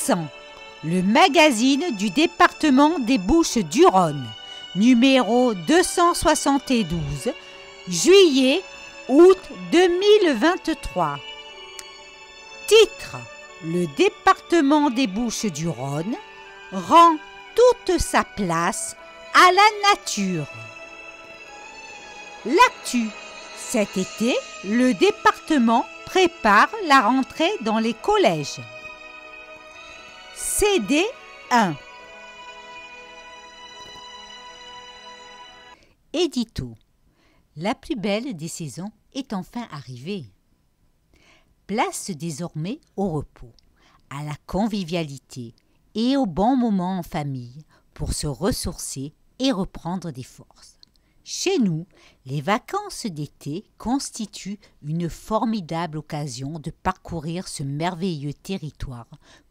Croissant, le magazine du département des Bouches-du-Rhône, numéro 272, juillet-août 2023. Titre: Le département des Bouches-du-Rhône rend toute sa place à la nature. L'actu: cet été, le département prépare la rentrée dans les collèges. CD 1. Édito. La plus belle des saisons est enfin arrivée. Place désormais au repos, à la convivialité et aux bons moments en famille pour se ressourcer et reprendre des forces. Chez nous, les vacances d'été constituent une formidable occasion de parcourir ce merveilleux territoire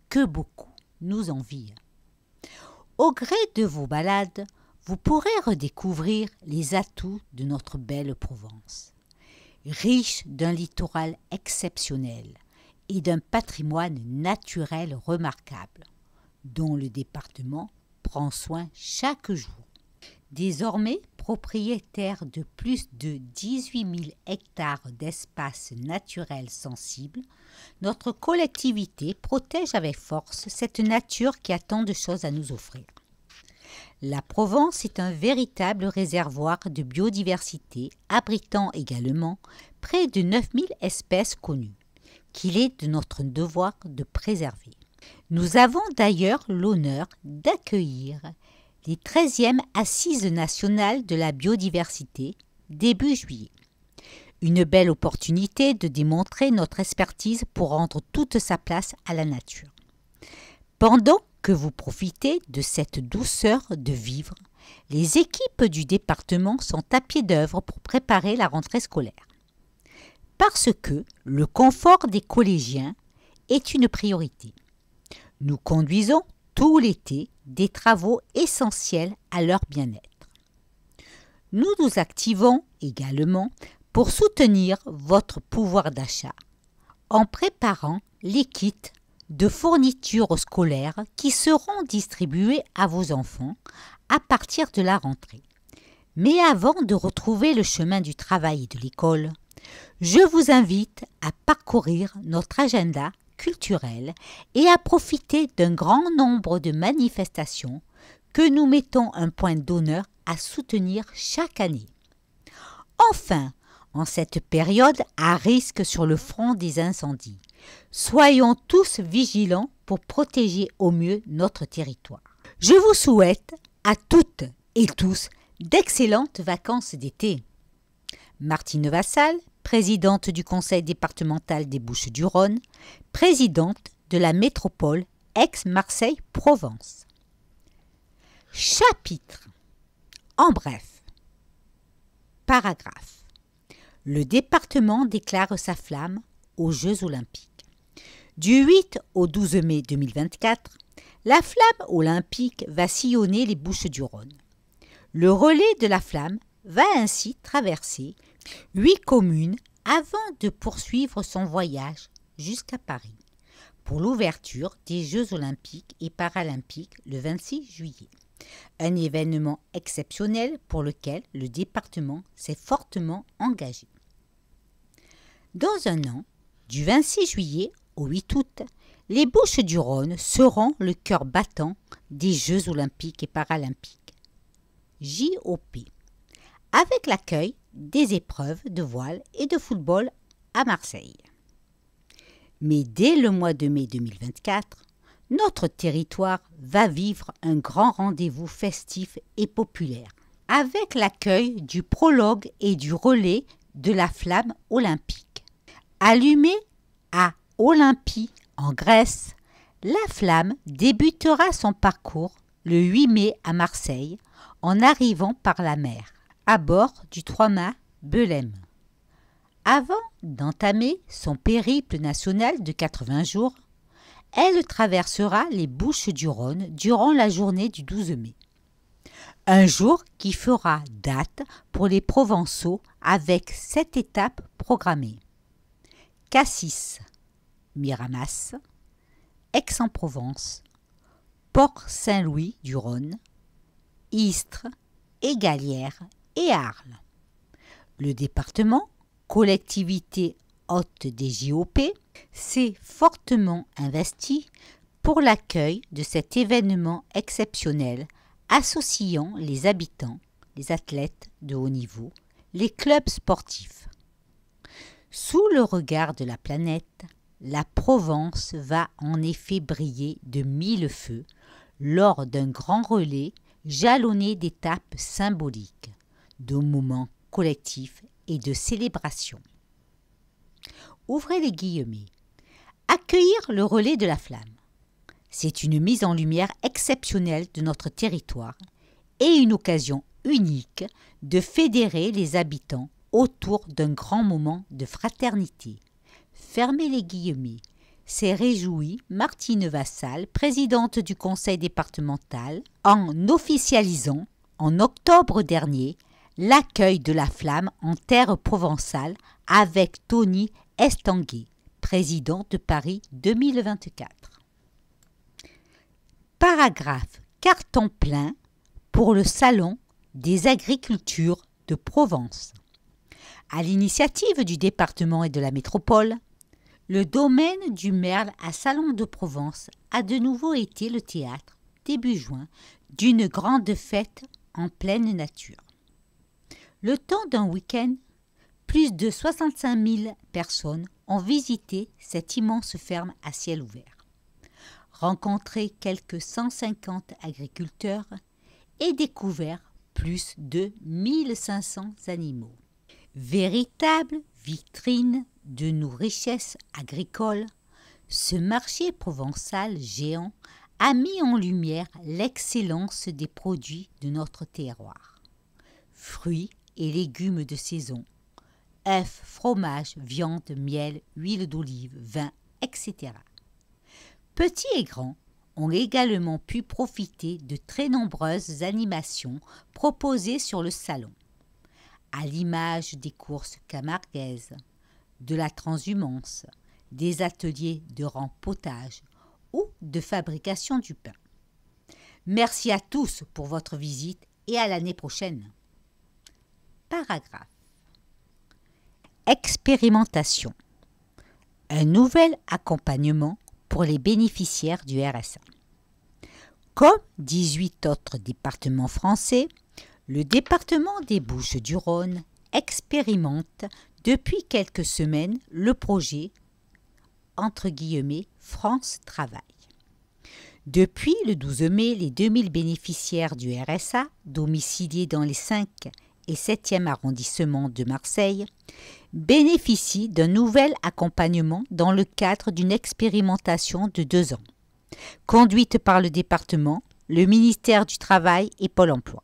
que beaucoup nous envient. Au gré de vos balades, vous pourrez redécouvrir les atouts de notre belle Provence, riche d'un littoral exceptionnel et d'un patrimoine naturel remarquable, dont le département prend soin chaque jour. Désormais propriétaire de plus de 18 000 hectares d'espaces naturels sensibles, notre collectivité protège avec force cette nature qui a tant de choses à nous offrir. La Provence est un véritable réservoir de biodiversité, abritant également près de 9 000 espèces connues, qu'il est de notre devoir de préserver. Nous avons d'ailleurs l'honneur d'accueillir les 13e Assises nationales de la biodiversité, début juillet. Une belle opportunité de démontrer notre expertise pour rendre toute sa place à la nature. Pendant que vous profitez de cette douceur de vivre, les équipes du département sont à pied d'œuvre pour préparer la rentrée scolaire. Parce que le confort des collégiens est une priorité. Nous conduisons tout l'été des travaux essentiels à leur bien-être. Nous nous activons également pour soutenir votre pouvoir d'achat en préparant les kits de fournitures scolaires qui seront distribués à vos enfants à partir de la rentrée. Mais avant de retrouver le chemin du travail et de l'école, je vous invite à parcourir notre agenda culturel et à profiter d'un grand nombre de manifestations que nous mettons un point d'honneur à soutenir chaque année. Enfin, en cette période à risque sur le front des incendies, soyons tous vigilants pour protéger au mieux notre territoire. Je vous souhaite à toutes et tous d'excellentes vacances d'été. Martine Vassal, présidente du conseil départemental des Bouches-du-Rhône, présidente de la métropole Aix-Marseille-Provence. Chapitre. En bref. Paragraphe. Le département déclare sa flamme aux Jeux olympiques. Du 8 au 12 mai 2024, la flamme olympique va sillonner les Bouches-du-Rhône. Le relais de la flamme va ainsi traverser 8 communes avant de poursuivre son voyage jusqu'à Paris pour l'ouverture des Jeux olympiques et paralympiques le 26 juillet. Un événement exceptionnel pour lequel le département s'est fortement engagé. Dans un an, du 26 juillet au 8 août, les Bouches-du-Rhône seront le cœur battant des Jeux olympiques et paralympiques, JOP, avec l'accueil des épreuves de voile et de football à Marseille. Mais dès le mois de mai 2024, notre territoire va vivre un grand rendez-vous festif et populaire, avec l'accueil du prologue et du relais de la flamme olympique. Allumée à Olympie, en Grèce, la flamme débutera son parcours le 8 mai à Marseille, en arrivant par la mer, à bord du 3-mâts Belém. Avant d'entamer son périple national de 80 jours, elle traversera les Bouches-du-Rhône durant la journée du 12 mai. Un jour qui fera date pour les Provençaux avec 7 étapes programmées. Cassis, Miramas, Aix-en-Provence, Port-Saint-Louis-du-Rhône, Istres, Égalières et Arles. Le département, collectivité hôte des JOP, s'est fortement investi pour l'accueil de cet événement exceptionnel associant les habitants, les athlètes de haut niveau, les clubs sportifs. Sous le regard de la planète, la Provence va en effet briller de mille feux lors d'un grand relais jalonné d'étapes symboliques, de moments collectifs et de célébrations. Ouvrez les guillemets. Accueillir le relais de la flamme. C'est une mise en lumière exceptionnelle de notre territoire et une occasion unique de fédérer les habitants autour d'un grand moment de fraternité. Fermez les guillemets. S'est réjouie Martine Vassal, présidente du conseil départemental, en officialisant, en octobre dernier, l'accueil de la flamme en terre provençale avec Tony Estanguet, président de Paris 2024. Paragraphe carton plein pour le Salon des agricultures de Provence. À l'initiative du département et de la métropole, le domaine du Merle à Salon de Provence a de nouveau été le théâtre, début juin, d'une grande fête en pleine nature. Le temps d'un week-end, plus de 65 000 personnes ont visité cette immense ferme à ciel ouvert, rencontré quelques 150 agriculteurs et découvert plus de 1500 animaux. Véritable vitrine de nos richesses agricoles, ce marché provençal géant a mis en lumière l'excellence des produits de notre terroir. Fruits et légumes de saison, œufs, fromage, viande, miel, huile d'olive, vin, etc. Petits et grands ont également pu profiter de très nombreuses animations proposées sur le salon, à l'image des courses camarguaises, de la transhumance, des ateliers de rempotage ou de fabrication du pain. Merci à tous pour votre visite et à l'année prochaine. Paragraphe. Expérimentation. Un nouvel accompagnement pour les bénéficiaires du RSA. Comme 18 autres départements français, le département des Bouches-du-Rhône expérimente depuis quelques semaines le projet entre guillemets France Travail. Depuis le 12 mai, les 2000 bénéficiaires du RSA, domiciliés dans les 5 et 7e arrondissements de Marseille, bénéficient d'un nouvel accompagnement dans le cadre d'une expérimentation de 2 ans, conduite par le département, le ministère du Travail et Pôle emploi.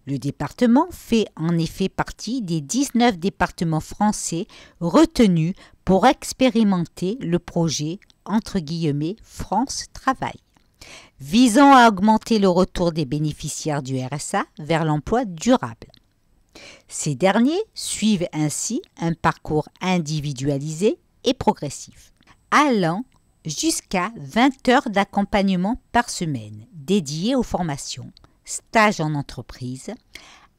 Le département fait en effet partie des 19 départements français retenus pour expérimenter le projet entre guillemets France Travail, visant à augmenter le retour des bénéficiaires du RSA vers l'emploi durable. Ces derniers suivent ainsi un parcours individualisé et progressif, allant jusqu'à 20 heures d'accompagnement par semaine dédiées aux formations, stages en entreprise,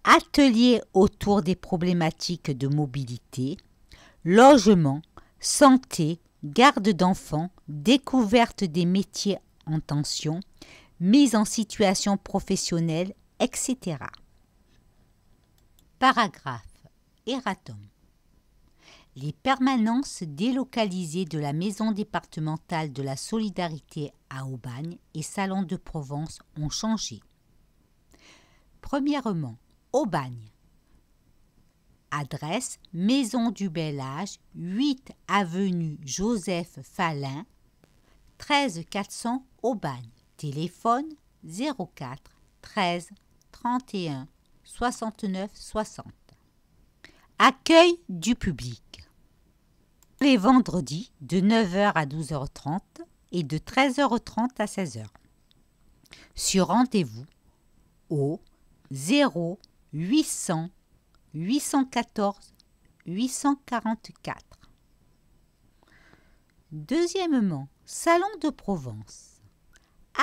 ateliers autour des problématiques de mobilité, logement, santé, garde d'enfants, découverte des métiers en tension, mise en situation professionnelle, etc. Paragraphe. Erratum. Les permanences délocalisées de la Maison départementale de la solidarité à Aubagne et Salon de Provence ont changé. Premièrement, Aubagne. Adresse Maison du Bel Âge, 8 avenue Joseph Falin, 13 400 Aubagne. Téléphone 04 13 31 69 60. Accueil du public. Les vendredis de 9h à 12h30 et de 13h30 à 16h. Sur rendez-vous au 0 800 814 844. Deuxièmement, Salon de Provence.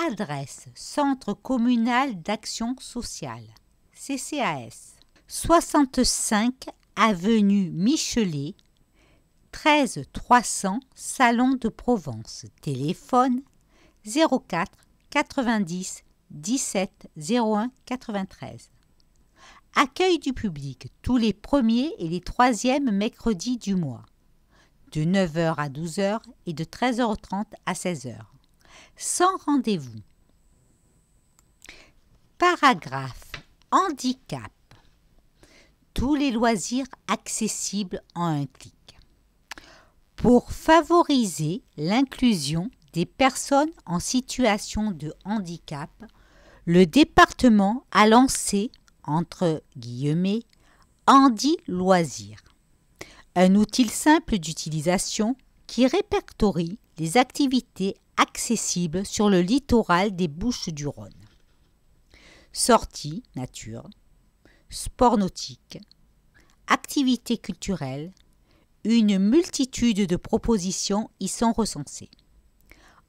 Adresse Centre communal d'action sociale, CCAS. 65 avenue Michelet, 13 300 Salon de Provence. Téléphone 04 90 17 01 93. Accueil du public tous les premiers et les troisièmes mercredis du mois, de 9h à 12h et de 13h30 à 16h. Sans rendez-vous. Paragraphe handicap. Tous les loisirs accessibles en un clic. Pour favoriser l'inclusion des personnes en situation de handicap, le département a lancé, entre guillemets, Handi Loisirs, un outil simple d'utilisation qui répertorie les activités accessibles sur le littoral des Bouches-du-Rhône. Sorties nature, sport nautique, activités culturelles, une multitude de propositions y sont recensées.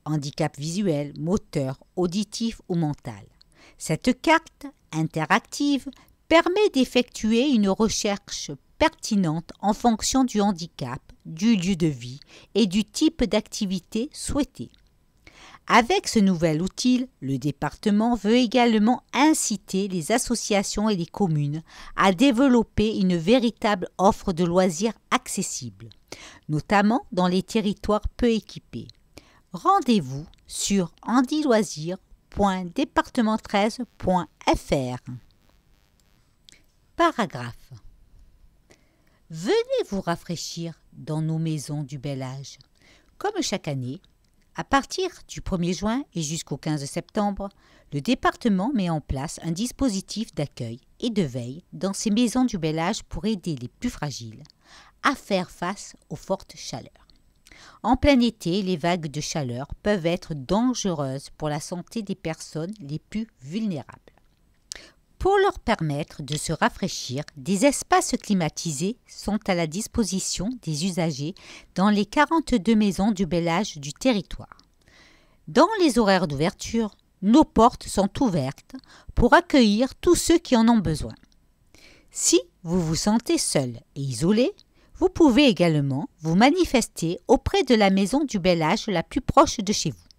Handicap visuel, moteur, auditif ou mental. Cette carte interactive permet d'effectuer une recherche pertinente en fonction du handicap, du lieu de vie et du type d'activité souhaitée. Avec ce nouvel outil, le département veut également inciter les associations et les communes à développer une véritable offre de loisirs accessibles, notamment dans les territoires peu équipés. Rendez-vous sur handiloisirs.département13.fr. Paragraphe. Venez vous rafraîchir dans nos maisons du bel âge. Comme chaque année, à partir du 1er juin et jusqu'au 15 septembre, le département met en place un dispositif d'accueil et de veille dans ces maisons du bel âge pour aider les plus fragiles à faire face aux fortes chaleurs. En plein été, les vagues de chaleur peuvent être dangereuses pour la santé des personnes les plus vulnérables. Pour leur permettre de se rafraîchir, des espaces climatisés sont à la disposition des usagers dans les 42 maisons du bel âge du territoire. Dans les horaires d'ouverture, nos portes sont ouvertes pour accueillir tous ceux qui en ont besoin. Si vous vous sentez seul et isolé, vous pouvez également vous manifester auprès de la maison du bel âge la plus proche de chez vous.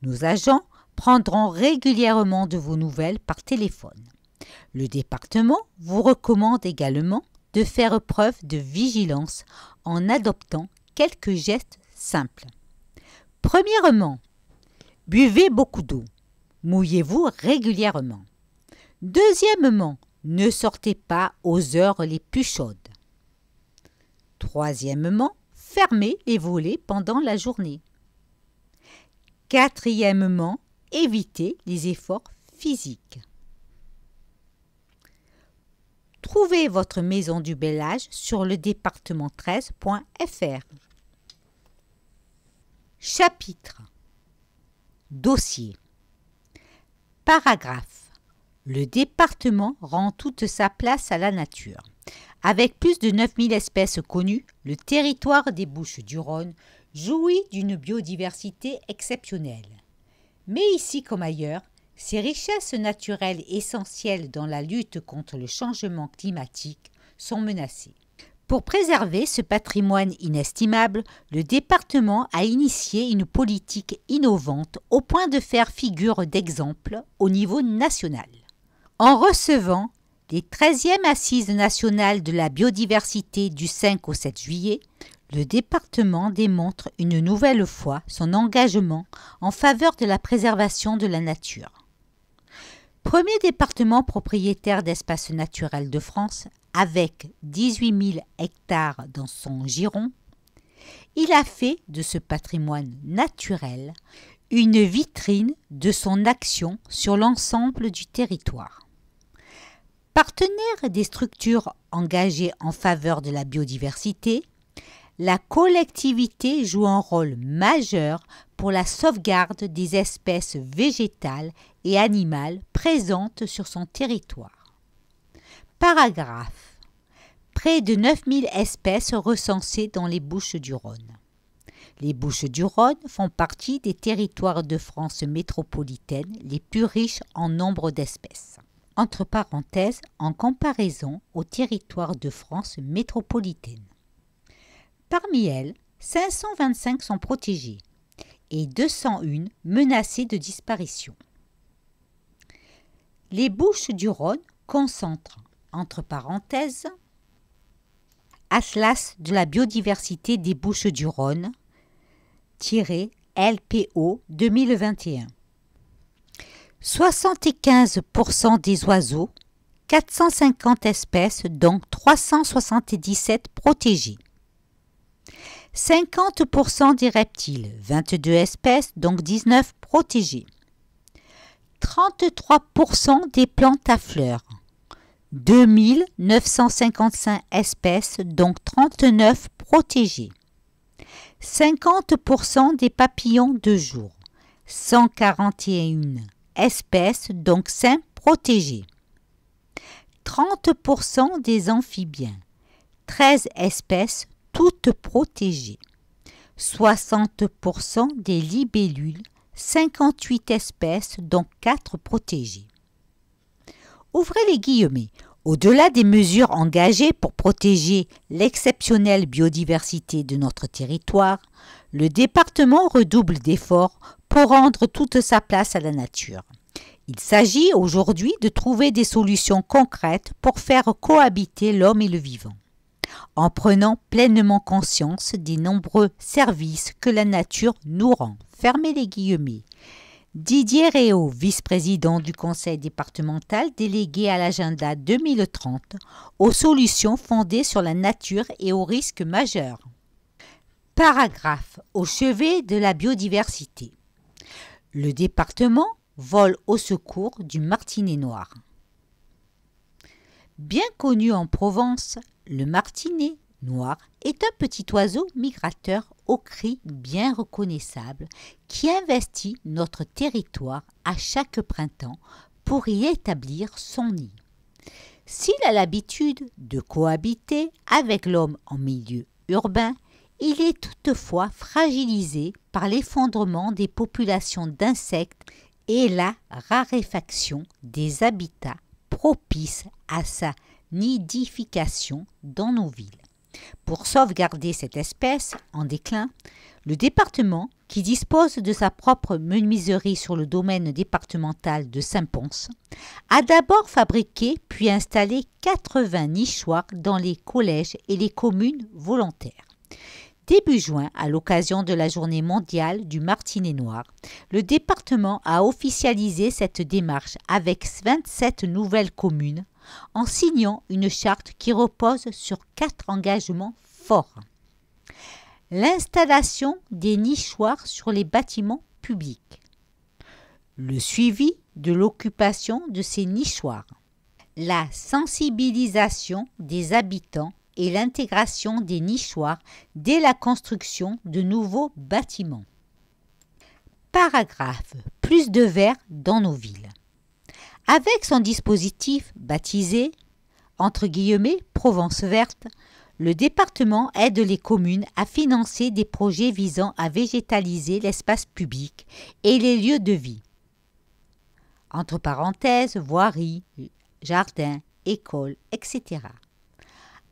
Nos agents prendront régulièrement de vos nouvelles par téléphone. Le département vous recommande également de faire preuve de vigilance en adoptant quelques gestes simples. Premièrement, buvez beaucoup d'eau. Mouillez-vous régulièrement. Deuxièmement, ne sortez pas aux heures les plus chaudes. Troisièmement, fermez les volets pendant la journée. Quatrièmement, évitez les efforts physiques. Trouvez votre maison du bel âge sur le département13.fr. Chapitre. Dossier. Paragraphe. Le département rend toute sa place à la nature. Avec plus de 9000 espèces connues, le territoire des Bouches-du-Rhône jouit d'une biodiversité exceptionnelle. Mais ici comme ailleurs, ces richesses naturelles essentielles dans la lutte contre le changement climatique sont menacées. Pour préserver ce patrimoine inestimable, le département a initié une politique innovante au point de faire figure d'exemple au niveau national. En recevant les 13e Assises nationales de la biodiversité du 5 au 7 juillet, le département démontre une nouvelle fois son engagement en faveur de la préservation de la nature. Premier département propriétaire d'espaces naturels de France, avec 18 000 hectares dans son giron, il a fait de ce patrimoine naturel une vitrine de son action sur l'ensemble du territoire. Partenaire des structures engagées en faveur de la biodiversité, la collectivité joue un rôle majeur pour la sauvegarde des espèces végétales et animales présentes sur son territoire. Paragraphe. Près de 9000 espèces recensées dans les Bouches-du-Rhône. Les Bouches-du-Rhône font partie des territoires de France métropolitaine les plus riches en nombre d'espèces. Entre parenthèses, en comparaison aux territoires de France métropolitaine. Parmi elles, 525 sont protégées et 201 menacées de disparition. Les Bouches-du-Rhône concentrent, entre parenthèses, Atlas de la biodiversité des Bouches-du-Rhône, LPO 2021. 75% des oiseaux, 450 espèces, dont 377 protégées. 50% des reptiles, 22 espèces, donc 19 protégées. 33% des plantes à fleurs, 2955 espèces, donc 39 protégées. 50% des papillons de jour, 141 espèces, donc 5 protégées. 30% des amphibiens, 13 espèces, toutes protégées. 60% des libellules, 58 espèces, dont 4 protégées. Ouvrez les guillemets. Au-delà des mesures engagées pour protéger l'exceptionnelle biodiversité de notre territoire, le département redouble d'efforts pour rendre toute sa place à la nature. Il s'agit aujourd'hui de trouver des solutions concrètes pour faire cohabiter l'homme et le vivant, en prenant pleinement conscience des nombreux services que la nature nous rend. Fermez les guillemets. Didier Réau, vice-président du conseil départemental délégué à l'agenda 2030, aux solutions fondées sur la nature et aux risques majeurs. Paragraphe au chevet de la biodiversité. Le département vole au secours du martinet noir. Bien connu en Provence, le martinet noir est un petit oiseau migrateur au cri bien reconnaissable qui investit notre territoire à chaque printemps pour y établir son nid. S'il a l'habitude de cohabiter avec l'homme en milieu urbain, il est toutefois fragilisé par l'effondrement des populations d'insectes et la raréfaction des habitats propices à sa nidification dans nos villes. Pour sauvegarder cette espèce en déclin, le département, qui dispose de sa propre menuiserie sur le domaine départemental de Saint-Pons, a d'abord fabriqué puis installé 80 nichoirs dans les collèges et les communes volontaires. Début juin, à l'occasion de la journée mondiale du martinet noir, le département a officialisé cette démarche avec 27 nouvelles communes en signant une charte qui repose sur 4 engagements forts. L'installation des nichoirs sur les bâtiments publics. Le suivi de l'occupation de ces nichoirs. La sensibilisation des habitants et l'intégration des nichoirs dès la construction de nouveaux bâtiments. Paragraphe. Plus de verre dans nos villes. Avec son dispositif baptisé entre guillemets Provence verte, le département aide les communes à financer des projets visant à végétaliser l'espace public et les lieux de vie. Entre parenthèses, voiries, jardins, écoles, etc.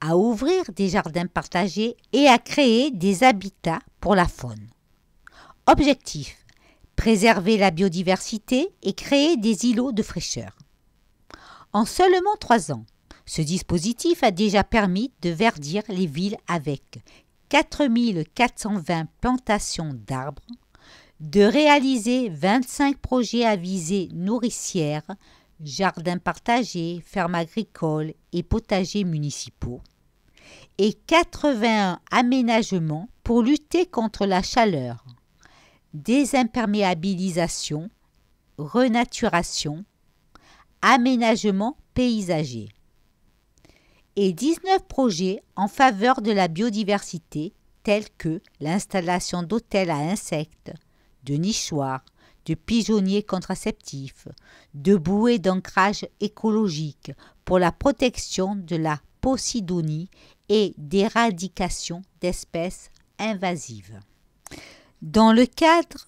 À ouvrir des jardins partagés et à créer des habitats pour la faune. Objectif: préserver la biodiversité et créer des îlots de fraîcheur. En seulement 3 ans, ce dispositif a déjà permis de verdir les villes avec 4 420 plantations d'arbres, de réaliser 25 projets à visée nourricière, jardins partagés, fermes agricoles et potagers municipaux, et 81 aménagements pour lutter contre la chaleur, désimperméabilisation, renaturation, aménagement paysager, et 19 projets en faveur de la biodiversité tels que l'installation d'hôtels à insectes, de nichoirs, de pigeonniers contraceptifs, de bouées d'ancrage écologique pour la protection de la posidonie et d'éradication d'espèces invasives. Dans le cadre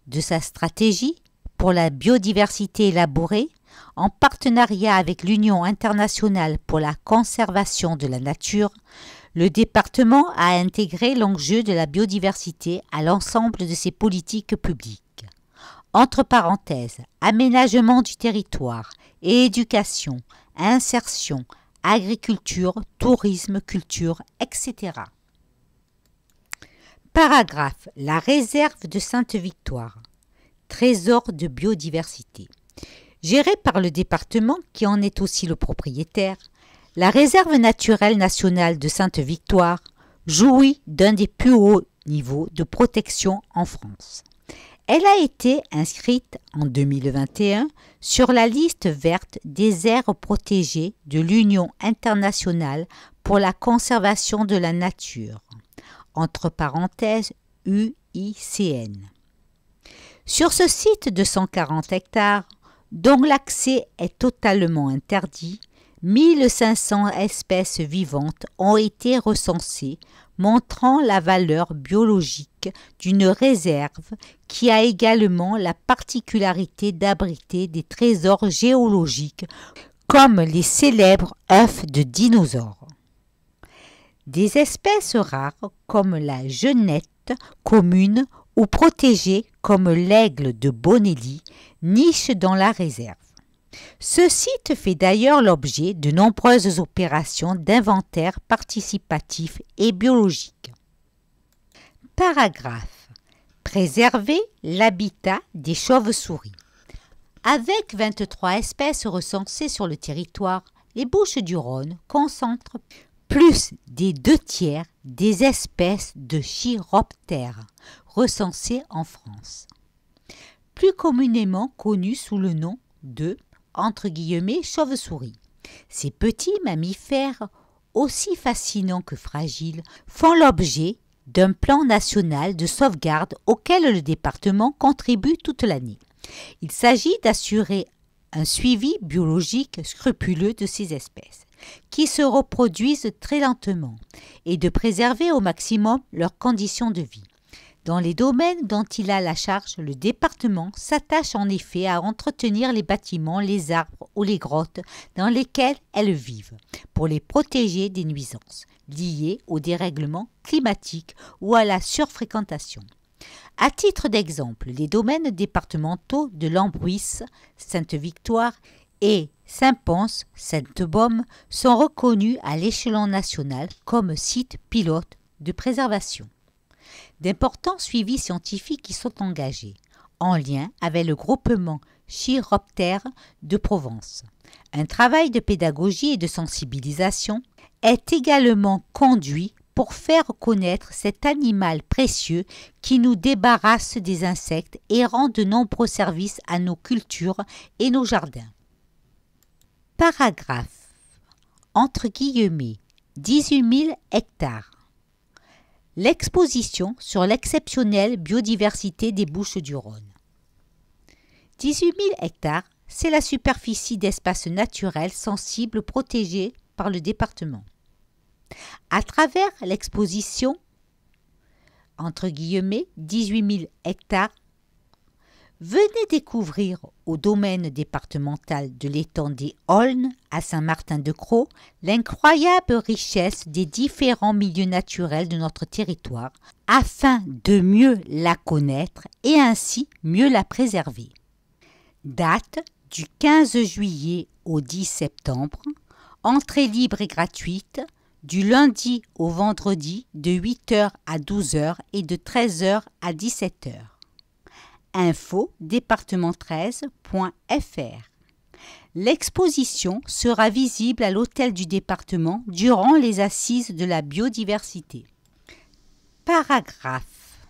de sa stratégie pour la biodiversité élaborée en partenariat avec l'Union internationale pour la conservation de la nature, le département a intégré l'enjeu de la biodiversité à l'ensemble de ses politiques publiques. Entre parenthèses, aménagement du territoire et éducation, insertion, agriculture, tourisme, culture, etc. Paragraphe. La réserve de Sainte-Victoire. Trésor de biodiversité. Gérée par le département, qui en est aussi le propriétaire, la réserve naturelle nationale de Sainte-Victoire jouit d'un des plus hauts niveaux de protection en France. Elle a été inscrite en 2021 sur la liste verte des aires protégées de l'Union internationale pour la conservation de la nature, entre parenthèses UICN. Sur ce site de 140 hectares, dont l'accès est totalement interdit, 1500 espèces vivantes ont été recensées, montrant la valeur biologique d'une réserve qui a également la particularité d'abriter des trésors géologiques comme les célèbres œufs de dinosaures. Des espèces rares comme la genette commune ou protégées comme l'aigle de Bonelli nichent dans la réserve. Ce site fait d'ailleurs l'objet de nombreuses opérations d'inventaire participatif et biologique. Paragraphe. Préserver l'habitat des chauves-souris. Avec 23 espèces recensées sur le territoire, les Bouches-du-Rhône concentrent plus des 2/3 des espèces de chiroptères recensées en France, plus communément connues sous le nom de chauve-souris. Ces petits mammifères, aussi fascinants que fragiles, font l'objet d'un plan national de sauvegarde auquel le département contribue toute l'année. Il s'agit d'assurer un suivi biologique scrupuleux de ces espèces, qui se reproduisent très lentement, et de préserver au maximum leurs conditions de vie. Dans les domaines dont il a la charge, le département s'attache en effet à entretenir les bâtiments, les arbres ou les grottes dans lesquels elles vivent, pour les protéger des nuisances liées au dérèglement climatique ou à la surfréquentation. À titre d'exemple, les domaines départementaux de l'Ambruisse, Sainte-Victoire et Saint-Pons, Sainte-Baume sont reconnus à l'échelon national comme sites pilotes de préservation. D'importants suivis scientifiques y sont engagés, en lien avec le groupement Chiroptères de Provence. Un travail de pédagogie et de sensibilisation est également conduit pour faire connaître cet animal précieux qui nous débarrasse des insectes et rend de nombreux services à nos cultures et nos jardins. Paragraphe. Entre guillemets, 18 000 hectares. L'exposition sur l'exceptionnelle biodiversité des Bouches-du-Rhône. 18 000 hectares, c'est la superficie d'espaces naturels sensibles protégés par le département. À travers l'exposition, entre guillemets, 18 000 hectares, venez découvrir au domaine départemental de l'étang des Aulnes à Saint-Martin-de-Crau l'incroyable richesse des différents milieux naturels de notre territoire afin de mieux la connaître et ainsi mieux la préserver. Date du 15 juillet au 10 septembre, entrée libre et gratuite, du lundi au vendredi de 8h à 12h et de 13h à 17h. Info département13.fr. L'exposition sera visible à l'hôtel du département durant les assises de la biodiversité. Paragraphe.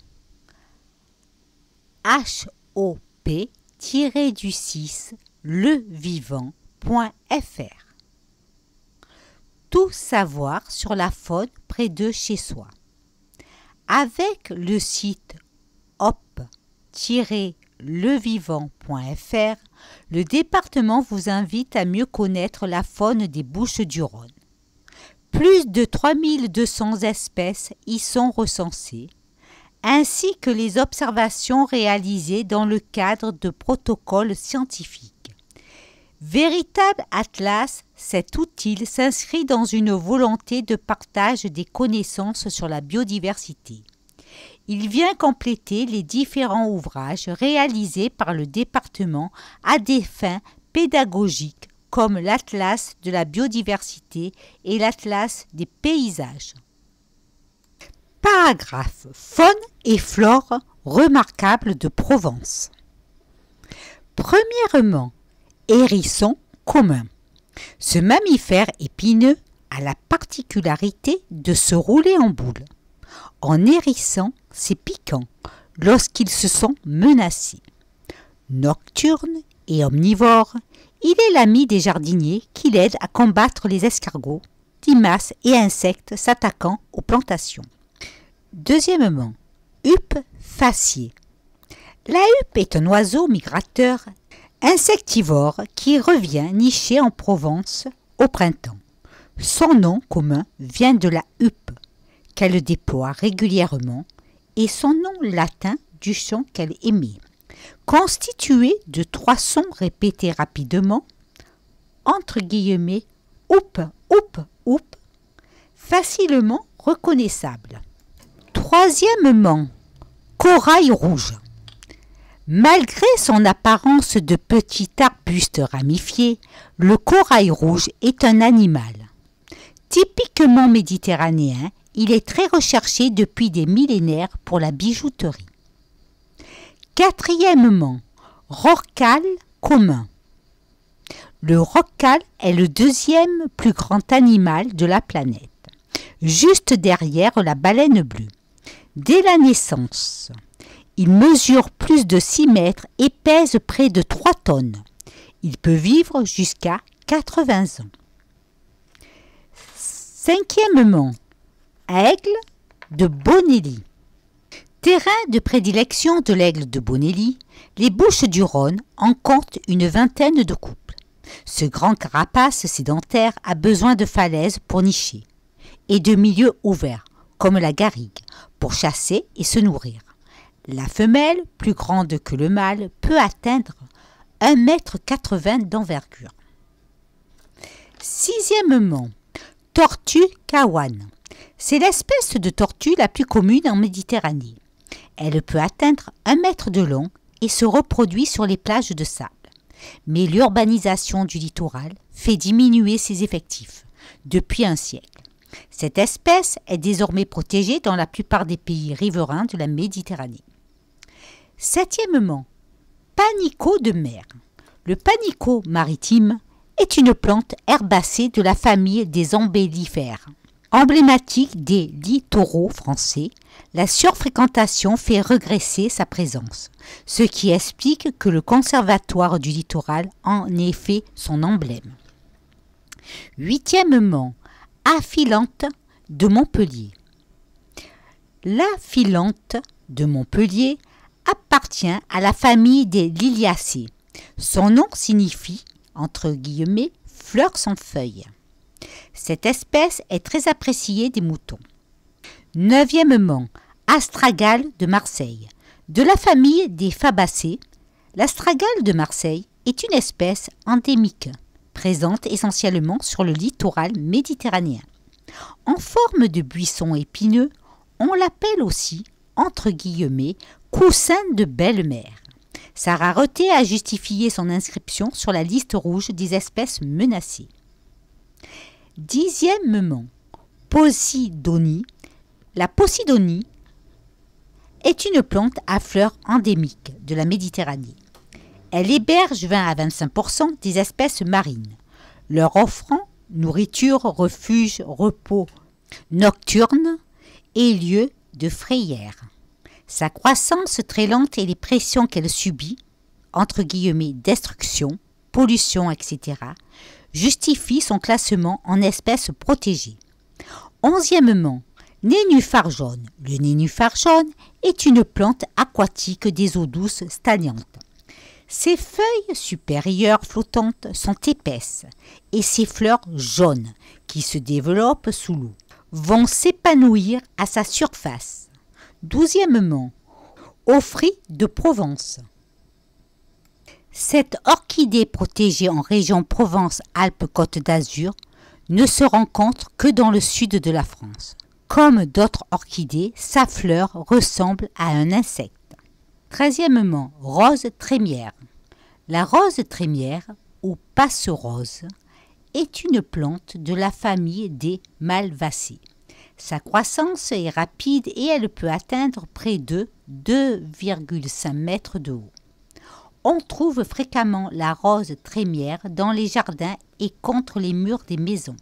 HOP-6 levivant.fr. Tout savoir sur la faune près de chez soi. Avec le site hop-levivant.fr, le département vous invite à mieux connaître la faune des Bouches-du-Rhône. Plus de 3200 espèces y sont recensées, ainsi que les observations réalisées dans le cadre de protocoles scientifiques. Véritable atlas, cet outil s'inscrit dans une volonté de partage des connaissances sur la biodiversité. Il vient compléter les différents ouvrages réalisés par le département à des fins pédagogiques comme l'Atlas de la biodiversité et l'Atlas des paysages. Paragraphe Faune et flore remarquables de Provence. Premièrement, hérisson commun. Ce mammifère épineux a la particularité de se rouler en boule. En hérissant, c'est piquant lorsqu'ils se sont menacés. Nocturne et omnivore, il est l'ami des jardiniers qui l'aident à combattre les escargots, limaces et insectes s'attaquant aux plantations. Deuxièmement, huppe faciée. La huppe est un oiseau migrateur insectivore qui revient nicher en Provence au printemps. Son nom commun vient de la huppe qu'elle déploie régulièrement et son nom latin du chant qu'elle émet. Constitué de 3 sons répétés rapidement, entre guillemets, oup, oup, oup, facilement reconnaissable. Troisièmement, corail rouge. Malgré son apparence de petit arbuste ramifié, le corail rouge est un animal. Typiquement méditerranéen, il est très recherché depuis des millénaires pour la bijouterie. Quatrièmement, rorqual commun. Le rorqual est le 2e plus grand animal de la planète, juste derrière la baleine bleue. Dès la naissance, il mesure plus de 6 mètres et pèse près de 3 tonnes. Il peut vivre jusqu'à 80 ans. Cinquièmement, aigle de Bonelli. Terrain de prédilection de l'aigle de Bonelli, les Bouches-du-Rhône en comptent une vingtaine de couples. Ce grand carapace sédentaire a besoin de falaises pour nicher et de milieux ouverts, comme la garrigue, pour chasser et se nourrir. La femelle, plus grande que le mâle, peut atteindre 1,80 m d'envergure. Sixièmement, tortue caouane. C'est l'espèce de tortue la plus commune en Méditerranée. Elle peut atteindre 1 mètre de long et se reproduit sur les plages de sable. Mais l'urbanisation du littoral fait diminuer ses effectifs depuis un siècle. Cette espèce est désormais protégée dans la plupart des pays riverains de la Méditerranée. Septièmement, panicaud de mer. Le panicaud maritime est une plante herbacée de la famille des ombellifères. Emblématique des littoraux français, la surfréquentation fait regresser sa présence, ce qui explique que le Conservatoire du littoral en ait fait son emblème. Huitièmement, affilante de Montpellier. L'affilante de Montpellier appartient à la famille des Liliacées. Son nom signifie, entre guillemets, fleurs sans feuilles. Cette espèce est très appréciée des moutons. Neuvièmement, astragale de Marseille. De la famille des Fabacées, l'astragale de Marseille est une espèce endémique, présente essentiellement sur le littoral méditerranéen. En forme de buisson épineux, on l'appelle aussi, entre guillemets, coussin de belle-mère. Sa rareté a justifié son inscription sur la liste rouge des espèces menacées. Dixièmement, Posidonie. La Posidonie est une plante à fleurs endémique de la Méditerranée. Elle héberge 20 à 25% des espèces marines, leur offrant nourriture, refuge, repos nocturne et lieu de frayère. Sa croissance très lente et les pressions qu'elle subit, entre guillemets destruction, pollution, etc., justifient son classement en espèce protégée. Onzièmement, nénuphar jaune. Le nénuphar jaune est une plante aquatique des eaux douces stagnantes. Ses feuilles supérieures flottantes sont épaisses et ses fleurs jaunes, qui se développent sous l'eau, vont s'épanouir à sa surface. 12e, Ophrys de Provence. Cette orchidée protégée en région Provence-Alpes-Côte d'Azur ne se rencontre que dans le sud de la France. Comme d'autres orchidées, sa fleur ressemble à un insecte. 13e, rose trémière. La rose trémière, ou passerose, est une plante de la famille des malvacées. Sa croissance est rapide et elle peut atteindre près de 2,5 mètres de haut. On trouve fréquemment la rose trémière dans les jardins et contre les murs des maisons.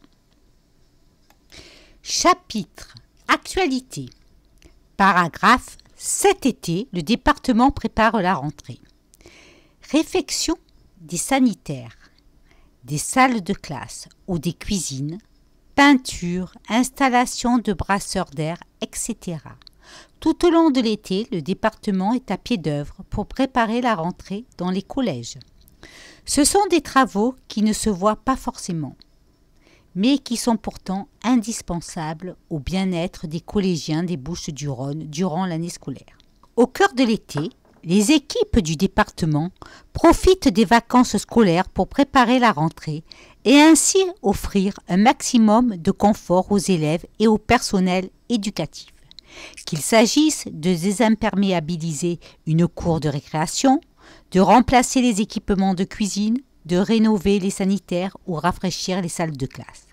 Chapitre Actualité. Paragraphe. Cet été, le département prépare la rentrée. Réfection des sanitaires, des salles de classe ou des cuisines, peinture, installation de brasseurs d'air, etc. Tout au long de l'été, le département est à pied d'œuvre pour préparer la rentrée dans les collèges. Ce sont des travaux qui ne se voient pas forcément, mais qui sont pourtant indispensables au bien-être des collégiens des Bouches-du-Rhône durant l'année scolaire. Au cœur de l'été, les équipes du département profitent des vacances scolaires pour préparer la rentrée et ainsi offrir un maximum de confort aux élèves et au personnel éducatif. Qu'il s'agisse de désimperméabiliser une cour de récréation, de remplacer les équipements de cuisine, de rénover les sanitaires ou rafraîchir les salles de classe.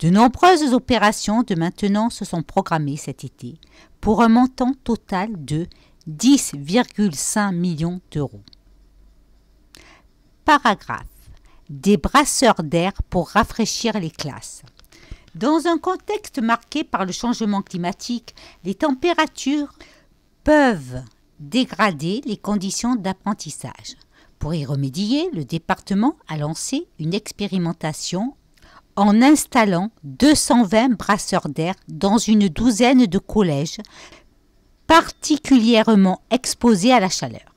De nombreuses opérations de maintenance sont programmées cet été pour un montant total de 10,5 millions d'euros. Paragraphe. Des brasseurs d'air pour rafraîchir les classes. Dans un contexte marqué par le changement climatique, les températures peuvent dégrader les conditions d'apprentissage. Pour y remédier, le département a lancé une expérimentation en installant 220 brasseurs d'air dans une douzaine de collèges particulièrement exposés à la chaleur.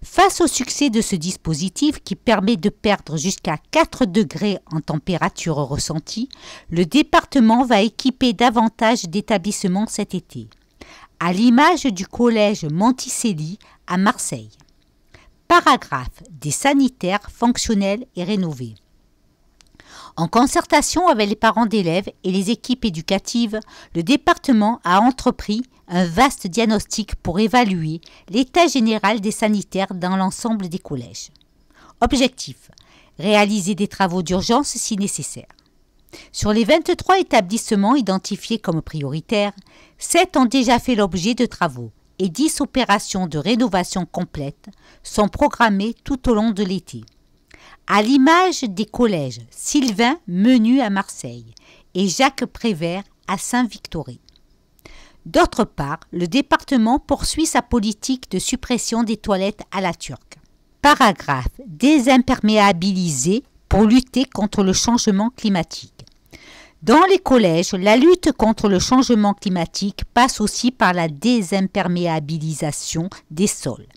Face au succès de ce dispositif qui permet de perdre jusqu'à 4 degrés en température ressentie, le département va équiper davantage d'établissements cet été, à l'image du collège Monticelli à Marseille. Paragraphe. Des sanitaires fonctionnels et rénovés. En concertation avec les parents d'élèves et les équipes éducatives, le département a entrepris un vaste diagnostic pour évaluer l'état général des sanitaires dans l'ensemble des collèges. Objectif. Réaliser des travaux d'urgence si nécessaire. Sur les 23 établissements identifiés comme prioritaires, 7 ont déjà fait l'objet de travaux et 10 opérations de rénovation complète sont programmées tout au long de l'été. À l'image des collèges Sylvain Menu à Marseille et Jacques Prévert à Saint-Victoré. D'autre part, le département poursuit sa politique de suppression des toilettes à la turque. Paragraphe. Désimperméabiliser pour lutter contre le changement climatique. Dans les collèges, la lutte contre le changement climatique passe aussi par la désimperméabilisation des sols.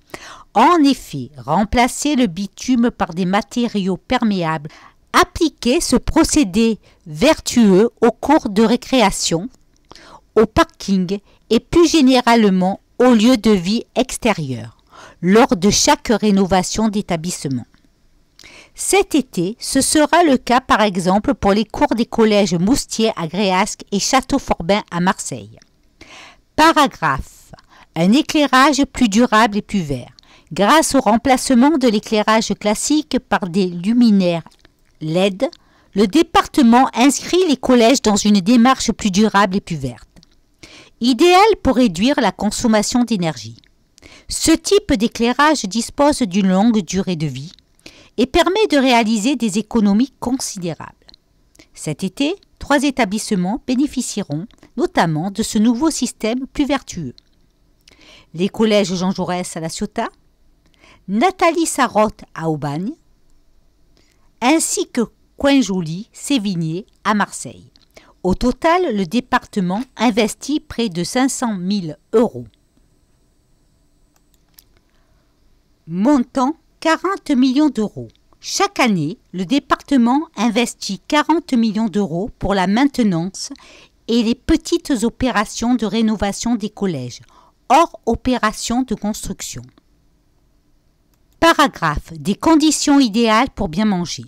En effet, remplacer le bitume par des matériaux perméables, appliquer ce procédé vertueux aux cours de récréation, au parking et plus généralement aux lieux de vie extérieurs, lors de chaque rénovation d'établissement. Cet été, ce sera le cas par exemple pour les cours des collèges Moustier à Gréasque et Château-Forbin à Marseille. Paragraphe. Un éclairage plus durable et plus vert. Grâce au remplacement de l'éclairage classique par des luminaires LED, le département inscrit les collèges dans une démarche plus durable et plus verte. Idéal pour réduire la consommation d'énergie. Ce type d'éclairage dispose d'une longue durée de vie et permet de réaliser des économies considérables. Cet été, 3 établissements bénéficieront notamment de ce nouveau système plus vertueux. Les collèges Jean Jaurès à La Ciotat, Nathalie Sarraute à Aubagne, ainsi que Coin-Joli, Sévigné à Marseille. Au total, le département investit près de 500 000 euros. Montant 40 millions d'euros. Chaque année, le département investit 40 millions d'euros pour la maintenance et les petites opérations de rénovation des collèges, hors opération de construction. Paragraphe. Des conditions idéales pour bien manger.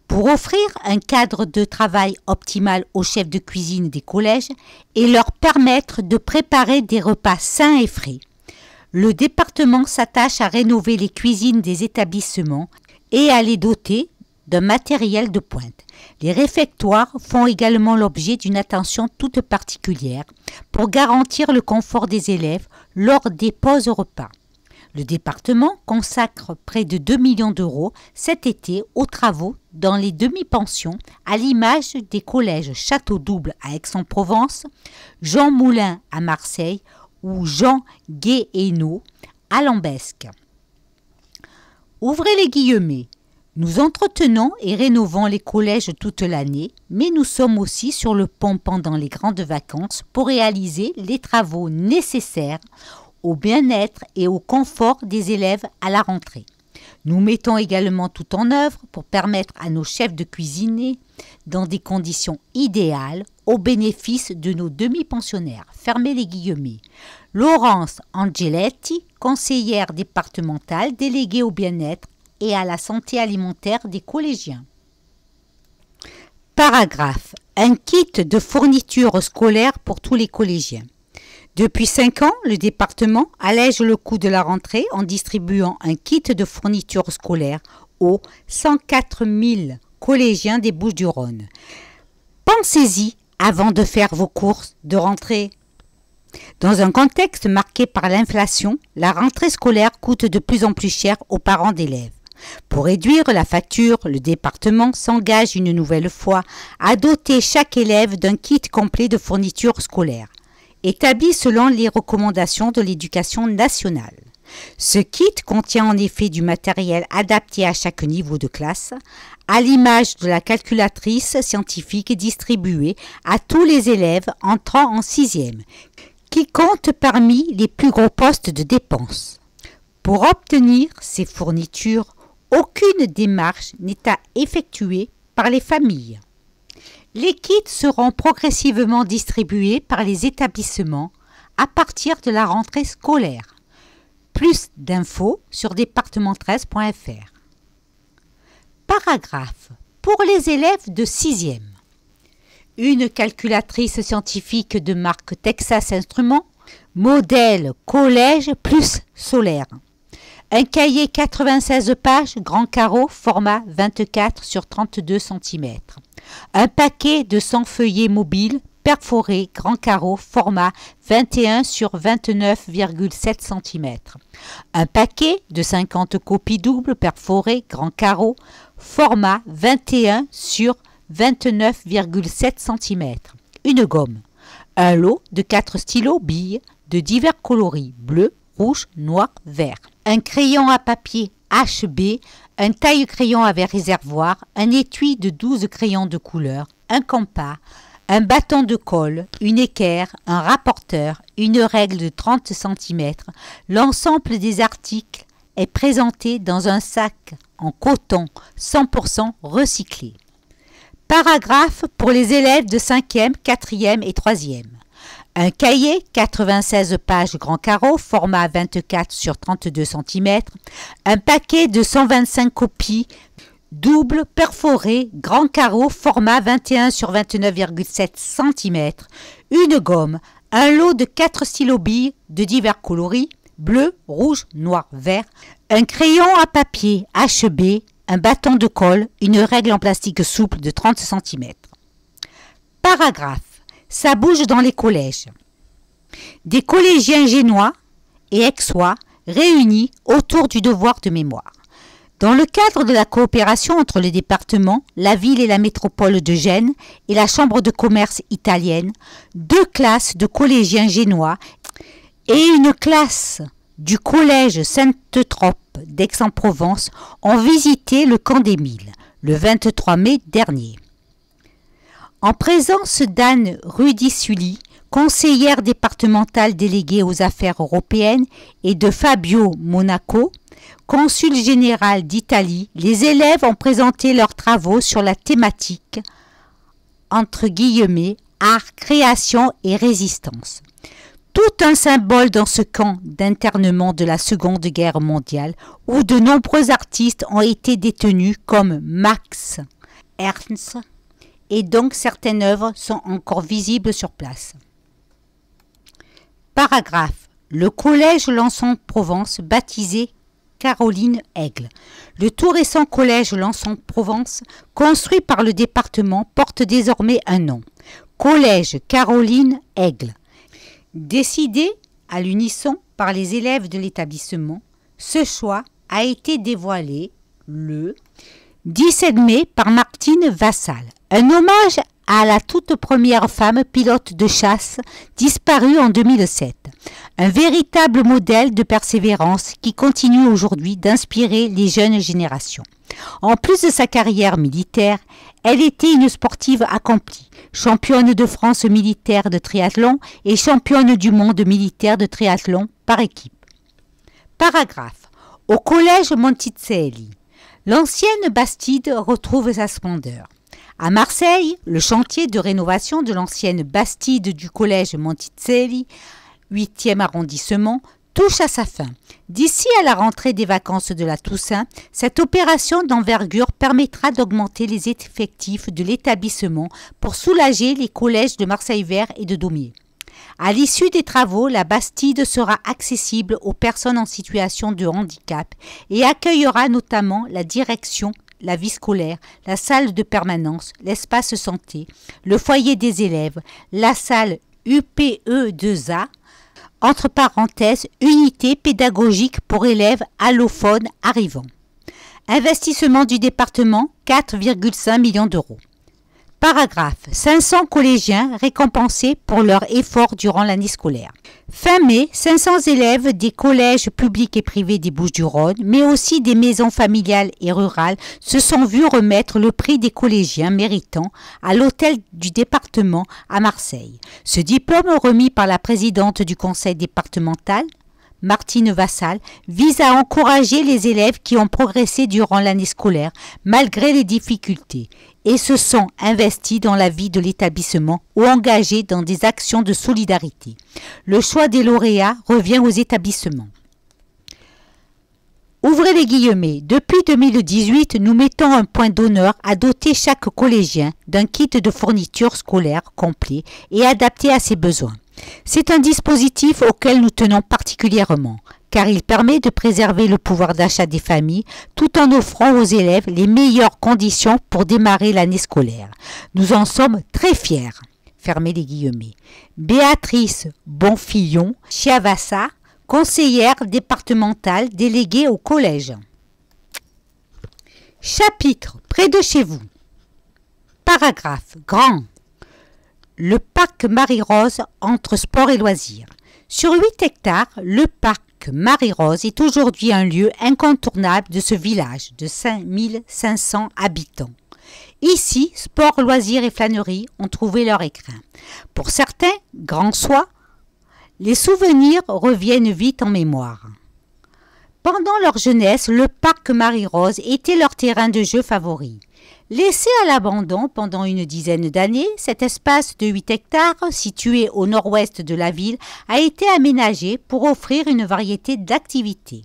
Pour offrir un cadre de travail optimal aux chefs de cuisine des collèges et leur permettre de préparer des repas sains et frais, le département s'attache à rénover les cuisines des établissements et à les doter d'un matériel de pointe. Les réfectoires font également l'objet d'une attention toute particulière pour garantir le confort des élèves lors des pauses repas. Le département consacre près de 2 millions d'euros cet été aux travaux dans les demi-pensions, à l'image des collèges Château-Double à Aix-en-Provence, Jean Moulin à Marseille ou Jean Guéhenno à Lambesc. Ouvrez les guillemets. Nous entretenons et rénovons les collèges toute l'année, mais nous sommes aussi sur le pont pendant les grandes vacances pour réaliser les travaux nécessaires au bien-être et au confort des élèves à la rentrée. Nous mettons également tout en œuvre pour permettre à nos chefs de cuisiner dans des conditions idéales au bénéfice de nos demi-pensionnaires. Fermez les guillemets. Laurence Angeletti, conseillère départementale déléguée au bien-être et à la santé alimentaire des collégiens. Paragraphe. Un kit de fournitures scolaires pour tous les collégiens. Depuis 5 ans, le département allège le coût de la rentrée en distribuant un kit de fournitures scolaires aux 104 000 collégiens des Bouches-du-Rhône. Pensez-y avant de faire vos courses de rentrée. Dans un contexte marqué par l'inflation, la rentrée scolaire coûte de plus en plus cher aux parents d'élèves. Pour réduire la facture, le département s'engage une nouvelle fois à doter chaque élève d'un kit complet de fournitures scolaires, établi selon les recommandations de l'Éducation nationale. Ce kit contient en effet du matériel adapté à chaque niveau de classe, à l'image de la calculatrice scientifique distribuée à tous les élèves entrant en 6e, qui compte parmi les plus gros postes de dépenses. Pour obtenir ces fournitures, aucune démarche n'est à effectuer par les familles. Les kits seront progressivement distribués par les établissements à partir de la rentrée scolaire. Plus d'infos sur département13.fr. Paragraphe. Pour les élèves de 6e. Une calculatrice scientifique de marque Texas Instruments, modèle collège plus solaire. Un cahier 96 pages, grand carreau, format 24 sur 32 cm. Un paquet de 100 feuillets mobiles, perforés, grand carreau, format 21 sur 29,7 cm. Un paquet de 50 copies doubles, perforées, grand carreau, format 21 sur 29,7 cm. Une gomme. Un lot de 4 stylos billes de divers coloris, bleu, rouge, noir, vert. Un crayon à papier HB, un taille-crayon avec réservoir, un étui de 12 crayons de couleur, un compas, un bâton de colle, une équerre, un rapporteur, une règle de 30 cm. L'ensemble des articles est présenté dans un sac en coton 100% recyclé. Paragraphe pour les élèves de 5e, 4e et 3e. Un cahier 96 pages grand carreau, format 24 sur 32 cm. Un paquet de 125 copies double perforé grand carreau, format 21 sur 29,7 cm. Une gomme. Un lot de 4 stylos billes de divers coloris, bleu, rouge, noir, vert. Un crayon à papier HB, un bâton de colle, une règle en plastique souple de 30 cm. Paragraphe. Ça bouge dans les collèges. Des collégiens génois et aixois réunis autour du devoir de mémoire. Dans le cadre de la coopération entre le département, la ville et la métropole de Gênes et la chambre de commerce italienne, 2 classes de collégiens génois et une classe du collège Sainte-Trope d'Aix-en-Provence ont visité le camp d'Émile le 23 mai dernier. En présence d'Anne Rudissully, conseillère départementale déléguée aux affaires européennes, et de Fabio Monaco, consul général d'Italie, les élèves ont présenté leurs travaux sur la thématique entre guillemets art, création et résistance. Tout un symbole dans ce camp d'internement de la Seconde Guerre mondiale où de nombreux artistes ont été détenus comme Max Ernst et donc certaines œuvres sont encore visibles sur place. Paragraphe. Le collège Lançon-Provence baptisé Caroline Aigle. Le tout récent collège Lançon-Provence, construit par le département, porte désormais un nom. Collège Caroline Aigle. Décidé à l'unisson par les élèves de l'établissement, ce choix a été dévoilé le 17 mai par Martine Vassal. Un hommage à la toute première femme pilote de chasse disparue en 2007. Un véritable modèle de persévérance qui continue aujourd'hui d'inspirer les jeunes générations. En plus de sa carrière militaire, elle était une sportive accomplie, championne de France militaire de triathlon et championne du monde militaire de triathlon par équipe. Paragraphe. Au collège Monticelli, l'ancienne Bastide retrouve sa splendeur. À Marseille, le chantier de rénovation de l'ancienne Bastide du collège Monticelli, 8e arrondissement, touche à sa fin. D'ici à la rentrée des vacances de la Toussaint, cette opération d'envergure permettra d'augmenter les effectifs de l'établissement pour soulager les collèges de Marseille-Vert et de Daumier. À l'issue des travaux, la Bastide sera accessible aux personnes en situation de handicap et accueillera notamment la direction, la vie scolaire, la salle de permanence, l'espace santé, le foyer des élèves, la salle UPE2A, entre parenthèses, unité pédagogique pour élèves allophones arrivants. Investissement du département, 4,5 millions d'euros. Paragraphe. 500 collégiens récompensés pour leurs efforts durant l'année scolaire. Fin mai, 500 élèves des collèges publics et privés des Bouches-du-Rhône, mais aussi des maisons familiales et rurales, se sont vus remettre le prix des collégiens méritants à l'hôtel du département à Marseille. Ce diplôme, remis par la présidente du conseil départemental, Martine Vassal, vise à encourager les élèves qui ont progressé durant l'année scolaire, malgré les difficultés, et se sont investis dans la vie de l'établissement ou engagés dans des actions de solidarité. Le choix des lauréats revient aux établissements. Ouvrez les guillemets. Depuis 2018, nous mettons un point d'honneur à doter chaque collégien d'un kit de fourniture scolaire complet et adapté à ses besoins. C'est un dispositif auquel nous tenons particulièrement, car il permet de préserver le pouvoir d'achat des familles tout en offrant aux élèves les meilleures conditions pour démarrer l'année scolaire. Nous en sommes très fiers. Fermez les guillemets. Béatrice Bonfillon, Chiavassa, conseillère départementale déléguée au collège. Chapitre. Près de chez vous. Paragraphe. Grand. Le parc Marie-Rose entre sport et loisirs. Sur 8 hectares, le parc Marie-Rose est aujourd'hui un lieu incontournable de ce village de 5500 habitants. Ici, sport, loisirs et flânerie ont trouvé leur écrin. Pour certains, grands soient, les souvenirs reviennent vite en mémoire. Pendant leur jeunesse, le parc Marie-Rose était leur terrain de jeu favori. Laissé à l'abandon pendant une dizaine d'années, cet espace de 8 hectares, situé au nord-ouest de la ville, a été aménagé pour offrir une variété d'activités.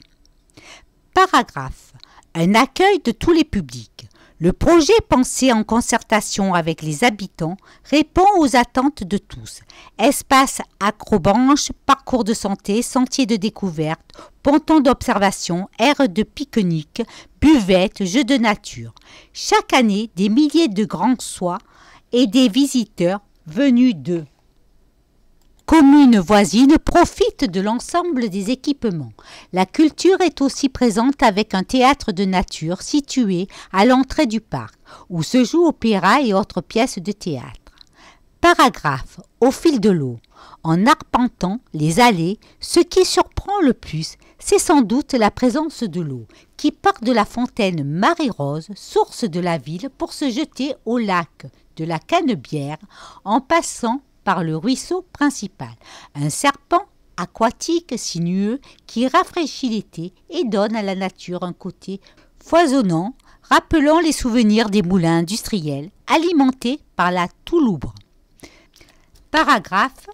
Paragraphe. Un accueil de tous les publics. Le projet pensé en concertation avec les habitants répond aux attentes de tous. Espace acrobranche, parcours de santé, sentiers de découverte, ponton d'observation, aires de pique-nique, buvettes, jeux de nature. Chaque année, des milliers de grands soies et des visiteurs venus de communes voisines profitent de l'ensemble des équipements. La culture est aussi présente avec un théâtre de nature situé à l'entrée du parc, où se jouent opéra et autres pièces de théâtre. Paragraphe. Au fil de l'eau. En arpentant les allées, ce qui surprend le plus, c'est sans doute la présence de l'eau, qui part de la fontaine Marie-Rose, source de la ville, pour se jeter au lac de la Canebière, en passant par le ruisseau principal, un serpent aquatique sinueux qui rafraîchit l'été et donne à la nature un côté foisonnant, rappelant les souvenirs des moulins industriels alimentés par la Touloubre. Paragraphe.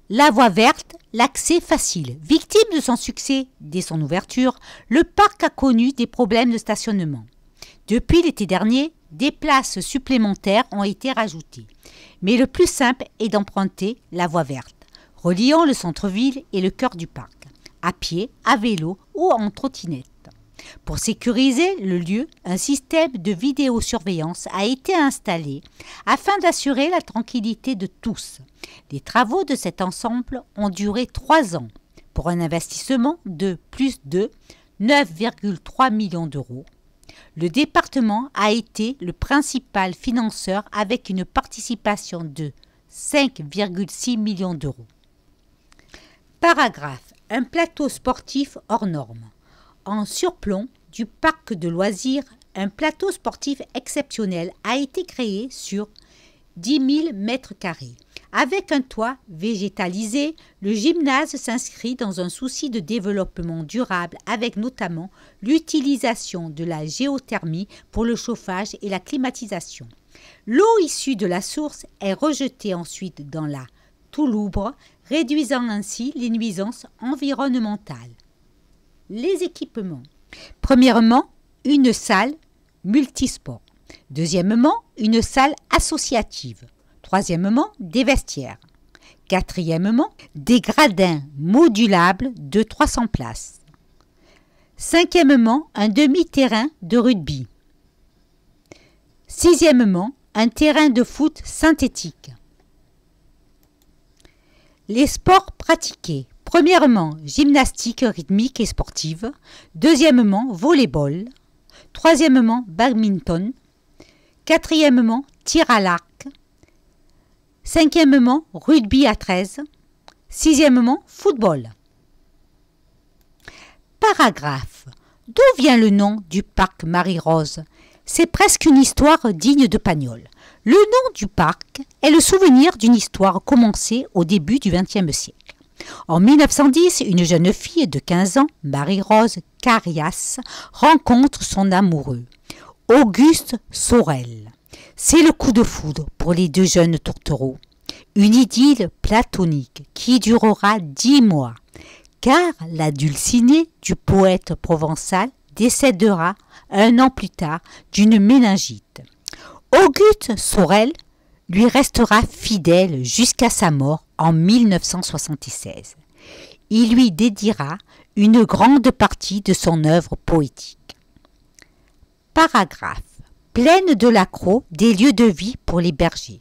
La voie verte, l'accès facile. Victime de son succès dès son ouverture, le parc a connu des problèmes de stationnement. Depuis l'été dernier, des places supplémentaires ont été rajoutées. Mais le plus simple est d'emprunter la voie verte, reliant le centre-ville et le cœur du parc, à pied, à vélo ou en trottinette. Pour sécuriser le lieu, un système de vidéosurveillance a été installé afin d'assurer la tranquillité de tous. Les travaux de cet ensemble ont duré 3 ans pour un investissement de plus de 9,3 millions d'euros. Le département a été le principal financeur avec une participation de 5,6 millions d'euros. Paragraphe. Un plateau sportif hors norme. En surplomb du parc de loisirs, un plateau sportif exceptionnel a été créé sur 10 000 m². Avec un toit végétalisé, le gymnase s'inscrit dans un souci de développement durable avec notamment l'utilisation de la géothermie pour le chauffage et la climatisation. L'eau issue de la source est rejetée ensuite dans la Touloubre, réduisant ainsi les nuisances environnementales. Les équipements. Premièrement, une salle multisport. Deuxièmement, une salle associative. Troisièmement, des vestiaires. Quatrièmement, des gradins modulables de 300 places. Cinquièmement, un demi-terrain de rugby. Sixièmement, un terrain de foot synthétique. Les sports pratiqués. Premièrement, gymnastique rythmique et sportive. Deuxièmement, volleyball. Troisièmement, badminton. Quatrièmement, tir à l'arc. Cinquièmement, rugby à 13. Sixièmement, football. Paragraphe. D'où vient le nom du parc Marie-Rose? C'est presque une histoire digne de Pagnol. Le nom du parc est le souvenir d'une histoire commencée au début du XXe siècle. En 1910, une jeune fille de 15 ans, Marie-Rose Carias, rencontre son amoureux, Auguste Sorel. C'est le coup de foudre pour les deux jeunes tourtereaux. Une idylle platonique qui durera 10 mois, car la dulcinée du poète provençal décédera 1 an plus tard d'une méningite. Auguste Sorel lui restera fidèle jusqu'à sa mort en 1976. Il lui dédiera une grande partie de son œuvre poétique. Paragraphe. Plaine de l'Accro, des lieux de vie pour les bergers.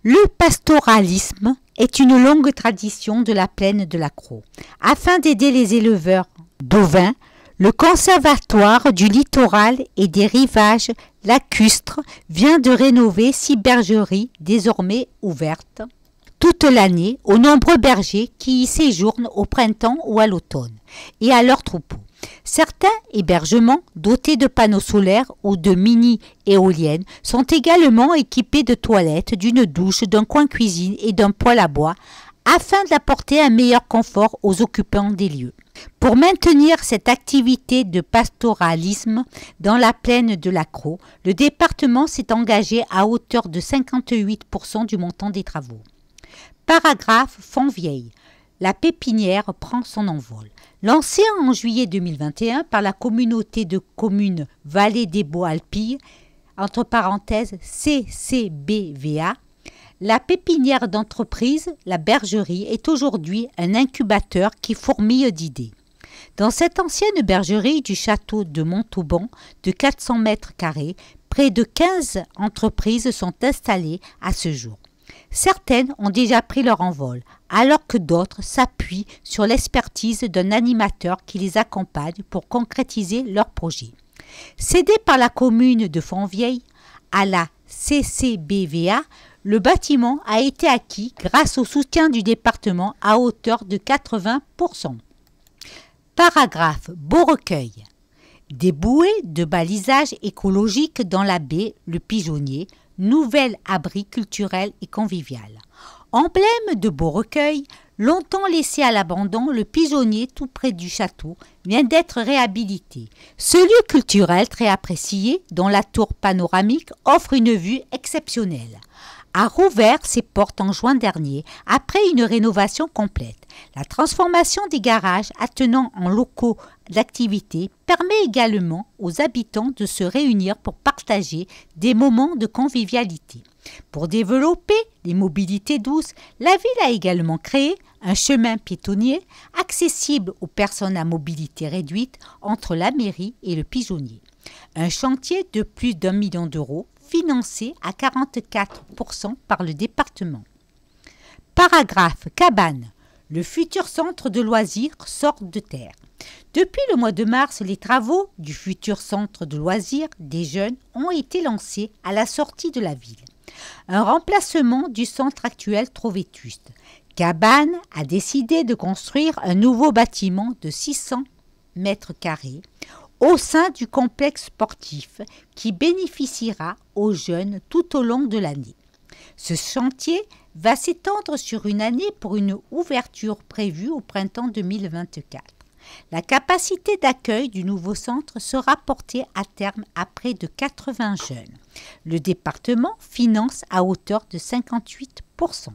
Le pastoralisme est une longue tradition de la plaine de l'Accro. Afin d'aider les éleveurs d'ovins, le Conservatoire du littoral et des rivages lacustres vient de rénover 6 bergeries désormais ouvertes toute l'année aux nombreux bergers qui y séjournent au printemps ou à l'automne et à leurs troupeaux. Certains hébergements dotés de panneaux solaires ou de mini-éoliennes sont également équipés de toilettes, d'une douche, d'un coin cuisine et d'un poêle à bois afin d'apporter un meilleur confort aux occupants des lieux. Pour maintenir cette activité de pastoralisme dans la plaine de l'Accro, le département s'est engagé à hauteur de 58% du montant des travaux. Paragraphe Fontvieille. La pépinière prend son envol. Lancée en juillet 2021 par la communauté de communes Vallée des Baux-Alpilles, entre parenthèses CCBVA, la pépinière d'entreprise, la bergerie, est aujourd'hui un incubateur qui fourmille d'idées. Dans cette ancienne bergerie du château de Montauban de 400 m², près de 15 entreprises sont installées à ce jour. Certaines ont déjà pris leur envol, alors que d'autres s'appuient sur l'expertise d'un animateur qui les accompagne pour concrétiser leurs projets. Cédé par la commune de Fontvieille à la CCBVA, le bâtiment a été acquis grâce au soutien du département à hauteur de 80%. Paragraphe Beaurecueil. Des bouées de balisage écologique dans la baie Le Pigeonnier, nouvel abri culturel et convivial. Emblème de Beaurecueil, longtemps laissé à l'abandon, le Pigeonnier, tout près du château, vient d'être réhabilité. Ce lieu culturel très apprécié, dont la tour panoramique offre une vue exceptionnelle. a rouvert ses portes en juin dernier après une rénovation complète. La transformation des garages attenant en locaux d'activité permet également aux habitants de se réunir pour partager des moments de convivialité. Pour développer les mobilités douces, la ville a également créé un chemin piétonnier accessible aux personnes à mobilité réduite entre la mairie et le pigeonnier. Un chantier de plus d'1 million d'euros financé à 44% par le département. Paragraphe cabane. Le futur centre de loisirs sort de terre. Depuis le mois de mars, les travaux du futur centre de loisirs des jeunes ont été lancés à la sortie de la ville. Un remplacement du centre actuel trop vétuste. Cabane a décidé de construire un nouveau bâtiment de 600 mètres carrés au sein du complexe sportif qui bénéficiera aux jeunes tout au long de l'année. Ce chantier va s'étendre sur une année pour une ouverture prévue au printemps 2024. La capacité d'accueil du nouveau centre sera portée à terme à près de 80 jeunes. Le département finance à hauteur de 58%.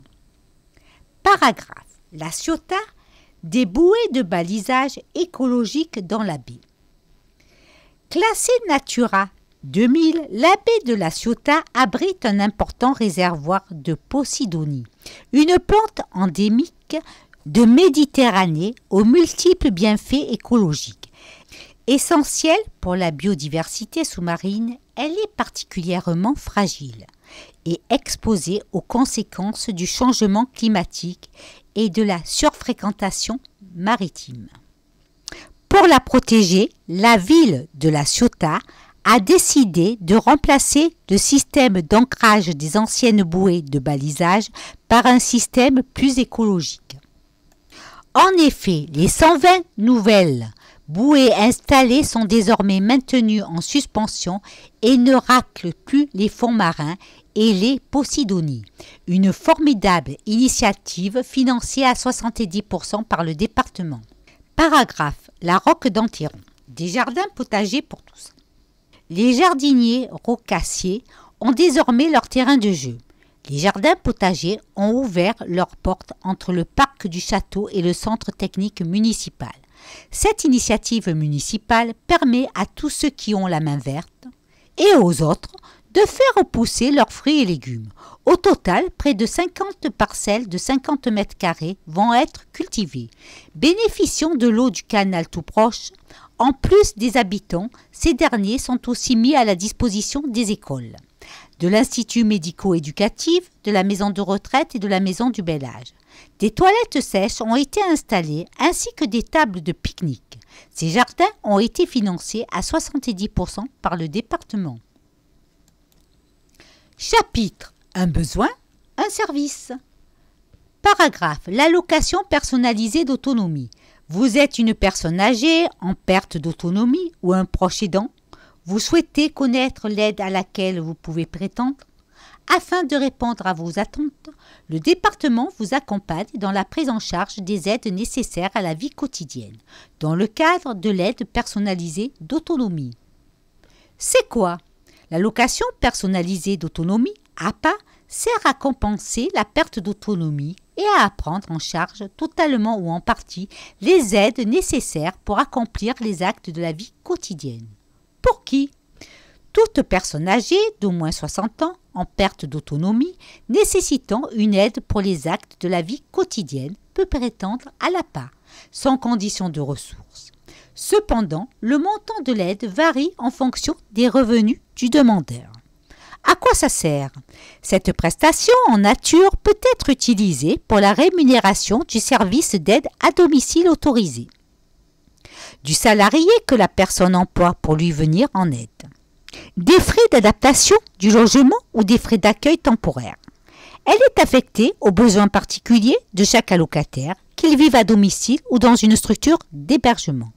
Paragraphe. La Ciotat, des bouées de balisage écologique dans la baie. Classée Natura 2000, la baie de la Ciotat abrite un important réservoir de Posidonie, une plante endémique de Méditerranée aux multiples bienfaits écologiques. Essentielle pour la biodiversité sous-marine, elle est particulièrement fragile et exposée aux conséquences du changement climatique et de la surfréquentation maritime. Pour la protéger, la ville de la Ciotat a décidé de remplacer le système d'ancrage des anciennes bouées de balisage par un système plus écologique. En effet, les 120 nouvelles bouées installées sont désormais maintenues en suspension et ne raclent plus les fonds marins et les Posidonies. Une formidable initiative financée à 70% par le département. Paragraphe. La Roque d'Antiron. Des jardins potagers pour tous. Les jardiniers rocassiers ont désormais leur terrain de jeu. Les jardins potagers ont ouvert leurs portes entre le parc du château et le centre technique municipal. Cette initiative municipale permet à tous ceux qui ont la main verte et aux autres de faire repousser leurs fruits et légumes. Au total, près de 50 parcelles de 50 mètres carrés vont être cultivées. Bénéficiant de l'eau du canal tout proche, en plus des habitants, ces derniers sont aussi mis à la disposition des écoles, de l'institut médico-éducatif, de la maison de retraite et de la maison du bel âge. Des toilettes sèches ont été installées ainsi que des tables de pique-nique. Ces jardins ont été financés à 70% par le département. Chapitre. Un besoin, un service. Paragraphe. L'allocation personnalisée d'autonomie. Vous êtes une personne âgée, en perte d'autonomie ou un proche aidant. Vous souhaitez connaître l'aide à laquelle vous pouvez prétendre. Afin de répondre à vos attentes, le département vous accompagne dans la prise en charge des aides nécessaires à la vie quotidienne, dans le cadre de l'aide personnalisée d'autonomie. C'est quoi? L'allocation personnalisée d'autonomie, APA, sert à compenser la perte d'autonomie et à prendre en charge totalement ou en partie les aides nécessaires pour accomplir les actes de la vie quotidienne. Pour qui? Toute personne âgée d'au moins 60 ans en perte d'autonomie nécessitant une aide pour les actes de la vie quotidienne peut prétendre à l'APA, sans condition de ressources. Cependant, le montant de l'aide varie en fonction des revenus du demandeur. À quoi ça sert? Cette prestation en nature peut être utilisée pour la rémunération du service d'aide à domicile autorisé, du salarié que la personne emploie pour lui venir en aide, des frais d'adaptation du logement ou des frais d'accueil temporaire. Elle est affectée aux besoins particuliers de chaque allocataire, qu'il vive à domicile ou dans une structure d'hébergement.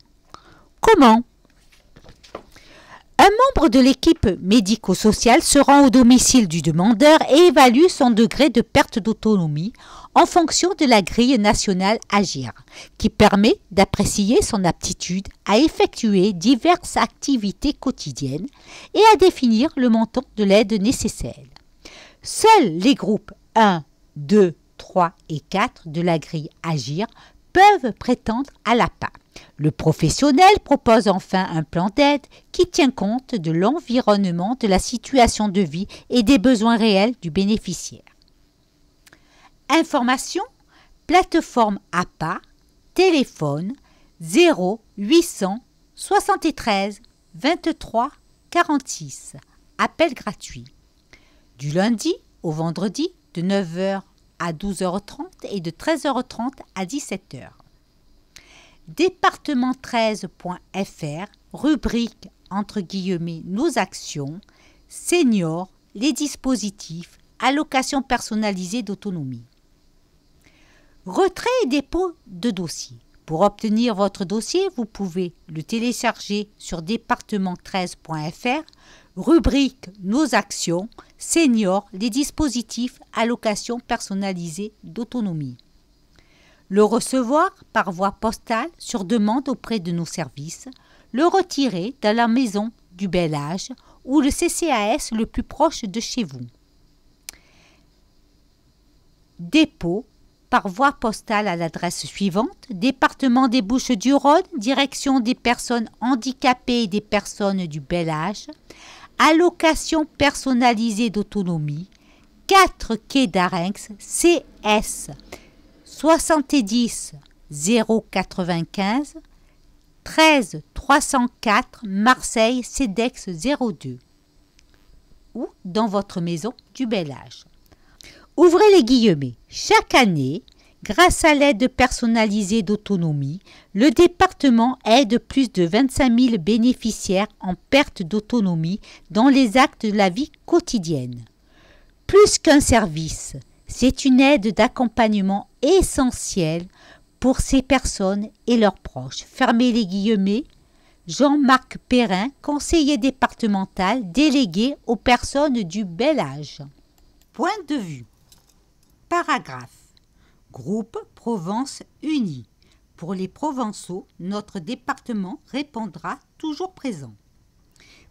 Comment? Un membre de l'équipe médico-sociale se rend au domicile du demandeur et évalue son degré de perte d'autonomie en fonction de la grille nationale Agir, qui permet d'apprécier son aptitude à effectuer diverses activités quotidiennes et à définir le montant de l'aide nécessaire. Seuls les groupes 1, 2, 3 et 4 de la grille Agir peuvent prétendre à l'APA. Le professionnel propose enfin un plan d'aide qui tient compte de l'environnement, de la situation de vie et des besoins réels du bénéficiaire. Information, plateforme APA, téléphone 0800 73 23 46, appel gratuit. Du lundi au vendredi de 9h à 12h30 et de 13h30 à 17h. Département13.fr, rubrique entre guillemets nos actions, seniors, les dispositifs, allocation personnalisée d'autonomie. Retrait et dépôt de dossier. Pour obtenir votre dossier, vous pouvez le télécharger sur département13.fr, rubrique nos actions, seniors, les dispositifs, allocation personnalisée d'autonomie. Le recevoir par voie postale sur demande auprès de nos services, le retirer dans la maison du bel âge ou le CCAS le plus proche de chez vous. Dépôt par voie postale à l'adresse suivante, département des Bouches-du-Rhône, direction des personnes handicapées et des personnes du bel âge, allocation personnalisée d'autonomie, 4 quai d'Arenx, CS 70 095 13 304 Marseille CEDEX 02 ou dans votre maison du bel âge. Ouvrez les guillemets. Chaque année, grâce à l'aide personnalisée d'autonomie, le département aide plus de 25 000 bénéficiaires en perte d'autonomie dans les actes de la vie quotidienne. Plus qu'un service, c'est une aide d'accompagnement essentielle pour ces personnes et leurs proches. Fermez les guillemets. Jean-Marc Perrin, conseiller départemental délégué aux personnes du bel âge. Point de vue. Paragraphe. Groupe Provence Unie. Pour les Provençaux, notre département répondra toujours présent.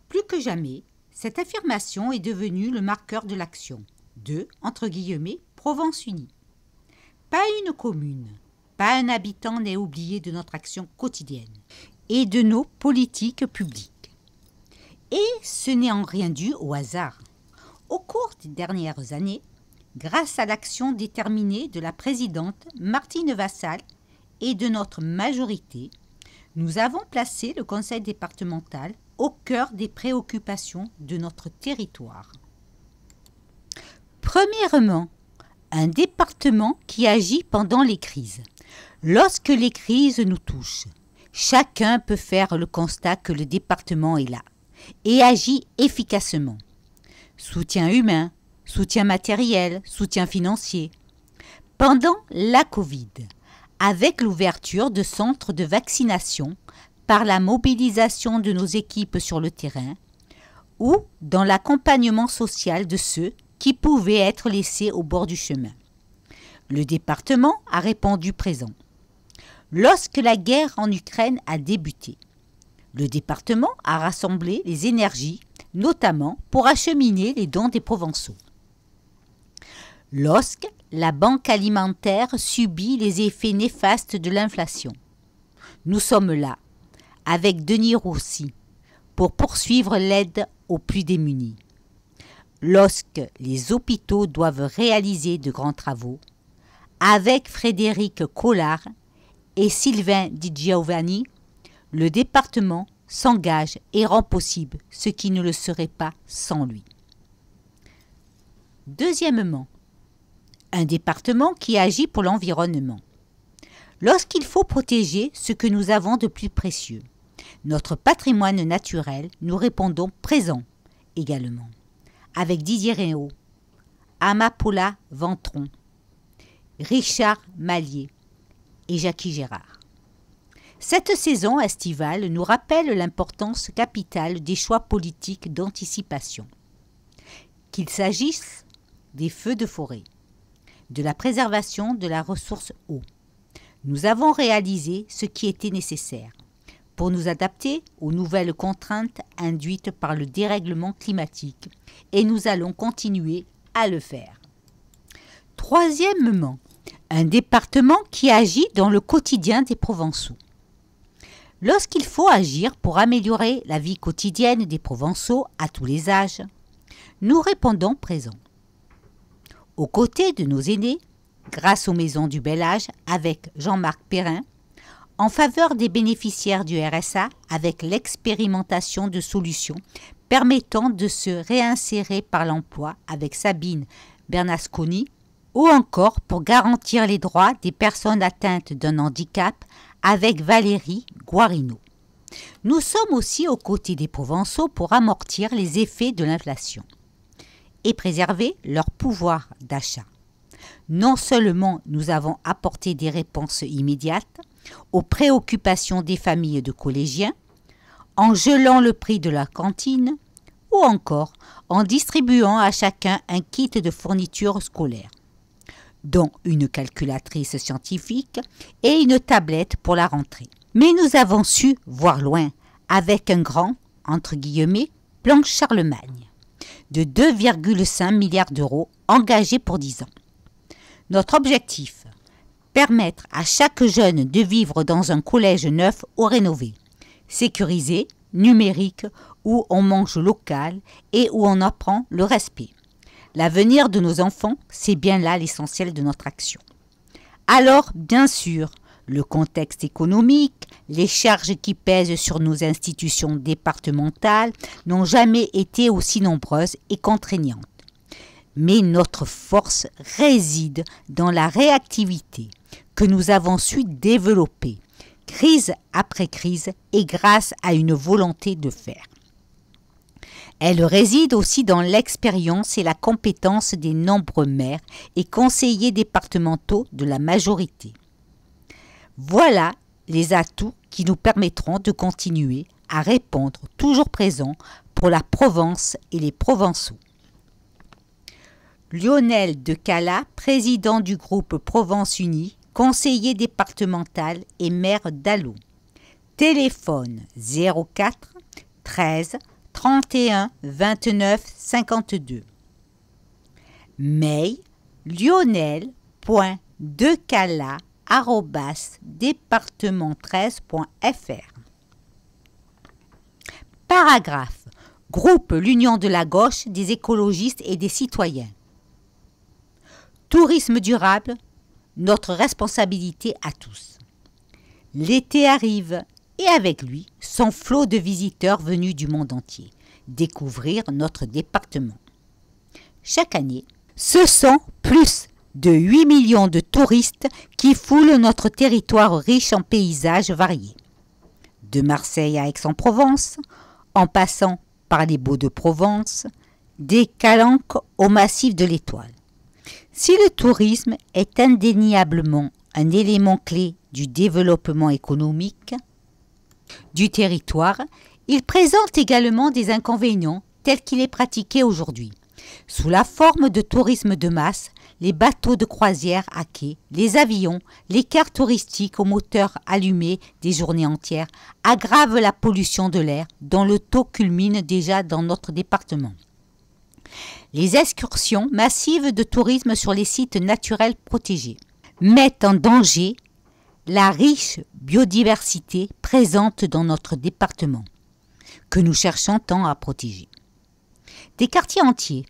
Plus que jamais, cette affirmation est devenue le marqueur de l'action de, entre guillemets, Provence Unie. Pas une commune, pas un habitant n'est oublié de notre action quotidienne et de nos politiques publiques. Et ce n'est en rien dû au hasard. Au cours des dernières années, grâce à l'action déterminée de la présidente Martine Vassal et de notre majorité, nous avons placé le conseil départemental au cœur des préoccupations de notre territoire. Premièrement, un département qui agit pendant les crises. Lorsque les crises nous touchent, chacun peut faire le constat que le département est là et agit efficacement. Soutien humain, soutien matériel, soutien financier. Pendant la Covid, avec l'ouverture de centres de vaccination, par la mobilisation de nos équipes sur le terrain, ou dans l'accompagnement social de ceux qui pouvaient être laissés au bord du chemin. Le département a répondu présent. Lorsque la guerre en Ukraine a débuté, le département a rassemblé les énergies, notamment pour acheminer les dons des Provençaux. Lorsque la banque alimentaire subit les effets néfastes de l'inflation, nous sommes là, avec Denis Roussy, pour poursuivre l'aide aux plus démunis. Lorsque les hôpitaux doivent réaliser de grands travaux, avec Frédéric Collard et Sylvain Di Giovanni, le département s'engage et rend possible ce qui ne le serait pas sans lui. Deuxièmement, un département qui agit pour l'environnement. Lorsqu'il faut protéger ce que nous avons de plus précieux, notre patrimoine naturel, nous répondons présent également, avec Didier Réau, Amapola Ventron, Richard Mallier et Jackie Gérard. Cette saison estivale nous rappelle l'importance capitale des choix politiques d'anticipation. Qu'il s'agisse des feux de forêt, de la préservation de la ressource eau. Nous avons réalisé ce qui était nécessaire pour nous adapter aux nouvelles contraintes induites par le dérèglement climatique et nous allons continuer à le faire. Troisièmement, un département qui agit dans le quotidien des Provençaux. Lorsqu'il faut agir pour améliorer la vie quotidienne des Provençaux à tous les âges, nous répondons présent. Aux côtés de nos aînés, grâce aux maisons du bel âge avec Jean-Marc Perrin, en faveur des bénéficiaires du RSA avec l'expérimentation de solutions permettant de se réinsérer par l'emploi avec Sabine Bernasconi, ou encore pour garantir les droits des personnes atteintes d'un handicap avec Valérie Guarino. Nous sommes aussi aux côtés des Provençaux pour amortir les effets de l'inflation et préserver leur pouvoir d'achat. Non seulement nous avons apporté des réponses immédiates aux préoccupations des familles de collégiens, en gelant le prix de la cantine, ou encore en distribuant à chacun un kit de fournitures scolaires, dont une calculatrice scientifique et une tablette pour la rentrée. Mais nous avons su voir loin avec un grand, entre guillemets, plan Charlemagne de 2,5 milliards d'euros engagés pour 10 ans. Notre objectif, permettre à chaque jeune de vivre dans un collège neuf ou rénové, sécurisé, numérique, où on mange local et où on apprend le respect. L'avenir de nos enfants, c'est bien là l'essentiel de notre action. Alors, bien sûr, le contexte économique, les charges qui pèsent sur nos institutions départementales n'ont jamais été aussi nombreuses et contraignantes. Mais notre force réside dans la réactivité que nous avons su développer, crise après crise et grâce à une volonté de faire. Elle réside aussi dans l'expérience et la compétence des nombreux maires et conseillers départementaux de la majorité. Voilà les atouts qui nous permettront de continuer à répondre toujours présents pour la Provence et les Provençaux. Lionel Decala, président du groupe Provence Unie, conseiller départemental et maire d'Allot. Téléphone 04 13 31 29 52. Mail lionel.decala@département13.fr. Paragraphe. Groupe l'Union de la gauche, des écologistes et des citoyens. Tourisme durable, notre responsabilité à tous. L'été arrive et avec lui son flot de visiteurs venus du monde entier découvrir notre département. Chaque année, ce sont plus de 8 millions de touristes qui foulent notre territoire riche en paysages variés. De Marseille à Aix-en-Provence, en passant par les Baux-de-Provence, des Calanques au massif de l'Étoile. Si le tourisme est indéniablement un élément clé du développement économique du territoire, il présente également des inconvénients tels qu'il est pratiqué aujourd'hui. Sous la forme de tourisme de masse, les bateaux de croisière à quai, les avions, les cars touristiques aux moteurs allumés des journées entières aggravent la pollution de l'air dont le taux culmine déjà dans notre département. Les excursions massives de tourisme sur les sites naturels protégés mettent en danger la riche biodiversité présente dans notre département, que nous cherchons tant à protéger. Des quartiers entiers,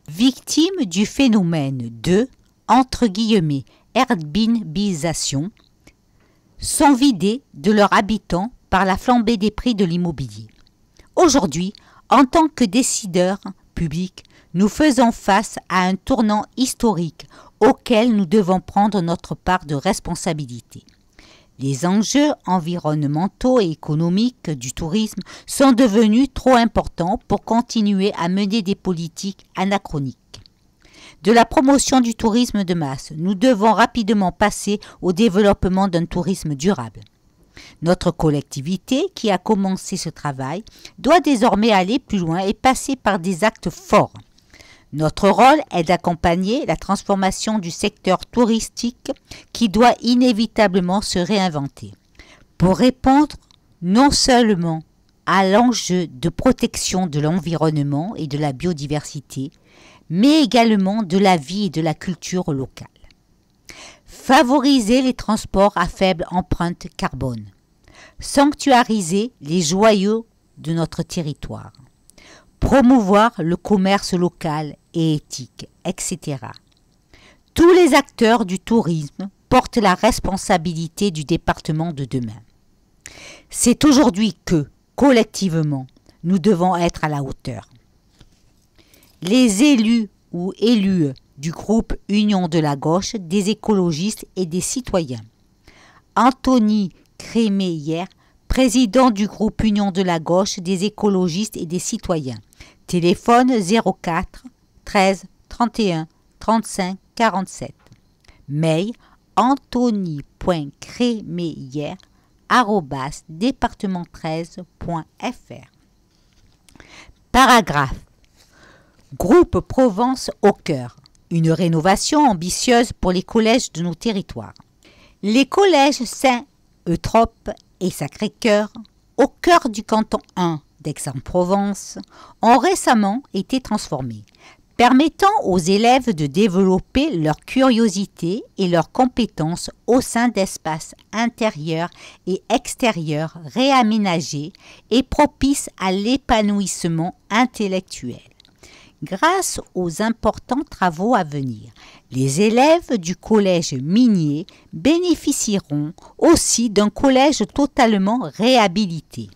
victimes du phénomène de, entre guillemets, airbnbisation, sont vidés de leurs habitants par la flambée des prix de l'immobilier. Aujourd'hui, en tant que décideurs publics, nous faisons face à un tournant historique auquel nous devons prendre notre part de responsabilité. Les enjeux environnementaux et économiques du tourisme sont devenus trop importants pour continuer à mener des politiques anachroniques. De la promotion du tourisme de masse, nous devons rapidement passer au développement d'un tourisme durable. Notre collectivité, qui a commencé ce travail, doit désormais aller plus loin et passer par des actes forts. Notre rôle est d'accompagner la transformation du secteur touristique qui doit inévitablement se réinventer pour répondre non seulement à l'enjeu de protection de l'environnement et de la biodiversité, mais également de la vie et de la culture locale. Favoriser les transports à faible empreinte carbone. Sanctuariser les joyaux de notre territoire. Promouvoir le commerce local et éthique, etc. Tous les acteurs du tourisme portent la responsabilité du département de demain. C'est aujourd'hui que, collectivement, nous devons être à la hauteur. Les élus ou élues du groupe Union de la gauche, des écologistes et des citoyens. Anthony Crémeyer, président du groupe Union de la gauche, des écologistes et des citoyens. Téléphone 04 13 31 35 47. Mail anthony.crémeyer@département13.fr. Paragraphe. Groupe Provence au cœur. Une rénovation ambitieuse pour les collèges de nos territoires. Les collèges Saint-Eutrope et Sacré-Cœur, au cœur du canton 1 d'Aix-en-Provence, ont récemment été transformés, permettant aux élèves de développer leur curiosité et leurs compétences au sein d'espaces intérieurs et extérieurs réaménagés et propices à l'épanouissement intellectuel. Grâce aux importants travaux à venir, les élèves du collège minier bénéficieront aussi d'un collège totalement réhabilité.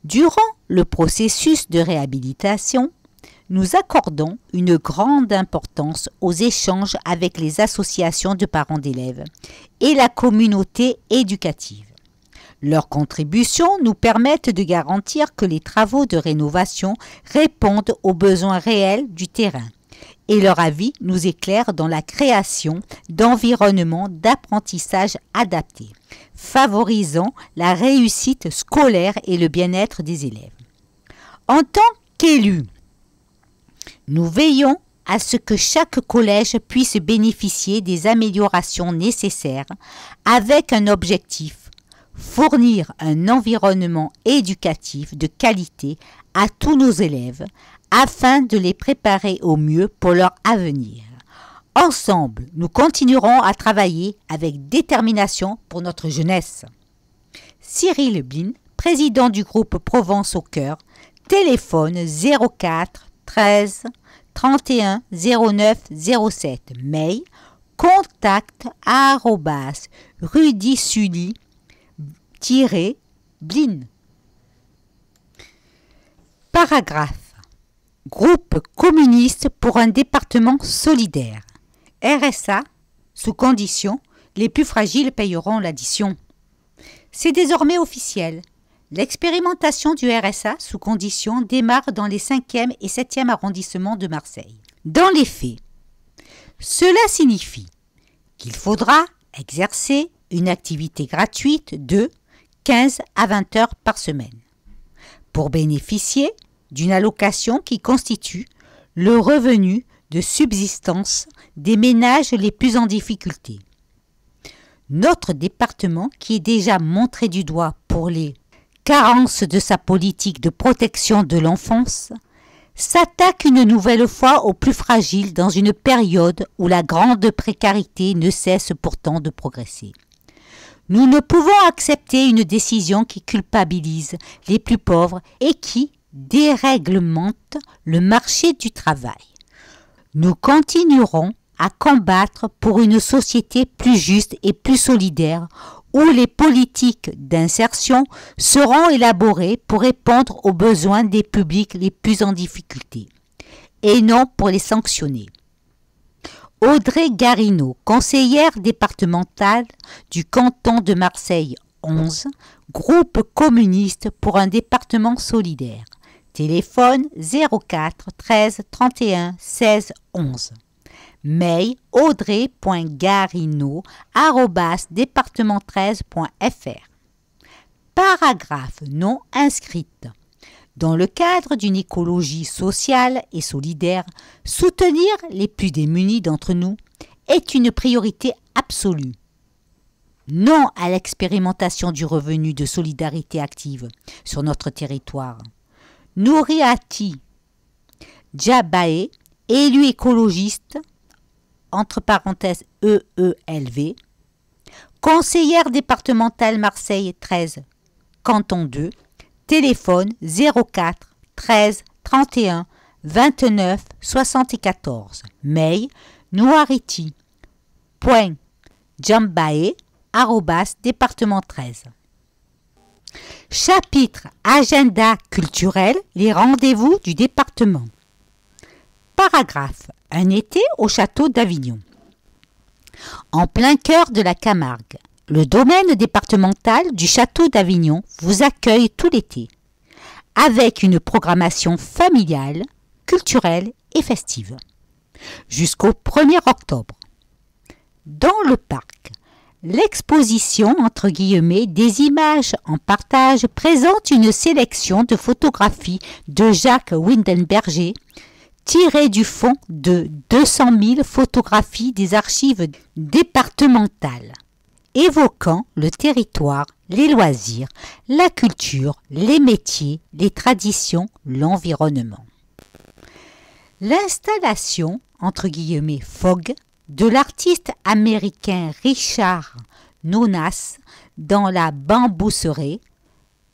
Durant le processus de réhabilitation, nous accordons une grande importance aux échanges avec les associations de parents d'élèves et la communauté éducative. Leurs contributions nous permettent de garantir que les travaux de rénovation répondent aux besoins réels du terrain et leur avis nous éclaire dans la création d'environnements d'apprentissage adaptés, favorisant la réussite scolaire et le bien-être des élèves. En tant qu'élus, nous veillons à ce que chaque collège puisse bénéficier des améliorations nécessaires avec un objectif: fournir un environnement éducatif de qualité à tous nos élèves afin de les préparer au mieux pour leur avenir. Ensemble, nous continuerons à travailler avec détermination pour notre jeunesse. Cyril Blin, président du groupe Provence au cœur, téléphone 04 13 31 09 07, mail contact@rudisuli-blin. Paragraphe. Groupe communiste pour un département solidaire. RSA, sous condition, les plus fragiles payeront l'addition. C'est désormais officiel. L'expérimentation du RSA sous condition démarre dans les 5e et 7e arrondissements de Marseille. Dans les faits, cela signifie qu'il faudra exercer une activité gratuite de 15 à 20 heures par semaine pour bénéficier d'une allocation qui constitue le revenu de subsistance des ménages les plus en difficulté. Notre département, qui est déjà montré du doigt pour les carences de sa politique de protection de l'enfance, s'attaque une nouvelle fois aux plus fragiles dans une période où la grande précarité ne cesse pourtant de progresser. Nous ne pouvons accepter une décision qui culpabilise les plus pauvres et qui déréglemente le marché du travail. Nous continuerons à combattre pour une société plus juste et plus solidaire où les politiques d'insertion seront élaborées pour répondre aux besoins des publics les plus en difficulté et non pour les sanctionner. Audrey Garino, conseillère départementale du canton de Marseille 11, groupe communiste pour un département solidaire. Téléphone 04 13 31 16 11. Mail audrey.garino@département13.fr. Paragraphe non inscrite. Dans le cadre d'une écologie sociale et solidaire, soutenir les plus démunis d'entre nous est une priorité absolue. Non à l'expérimentation du revenu de solidarité active sur notre territoire. Nouriati Djabaé élue écologiste, entre parenthèses EELV, conseillère départementale Marseille 13, canton 2, téléphone 04 13 31 29 74, mail noiriti.jambae@département13. Chapitre Agenda culturel, les rendez-vous du département. Paragraphe. Un été au château d'Avignon. En plein cœur de la Camargue, le domaine départemental du château d'Avignon vous accueille tout l'été, avec une programmation familiale, culturelle et festive, jusqu'au 1er octobre. Dans le parc, l'exposition entre guillemets des images en partage présente une sélection de photographies de Jacques Windenberger tirées du fond de 200 000 photographies des archives départementales, évoquant le territoire, les loisirs, la culture, les métiers, les traditions, l'environnement. L'installation, entre guillemets, Fogg, de l'artiste américain Richard Nonas dans la bambousserie,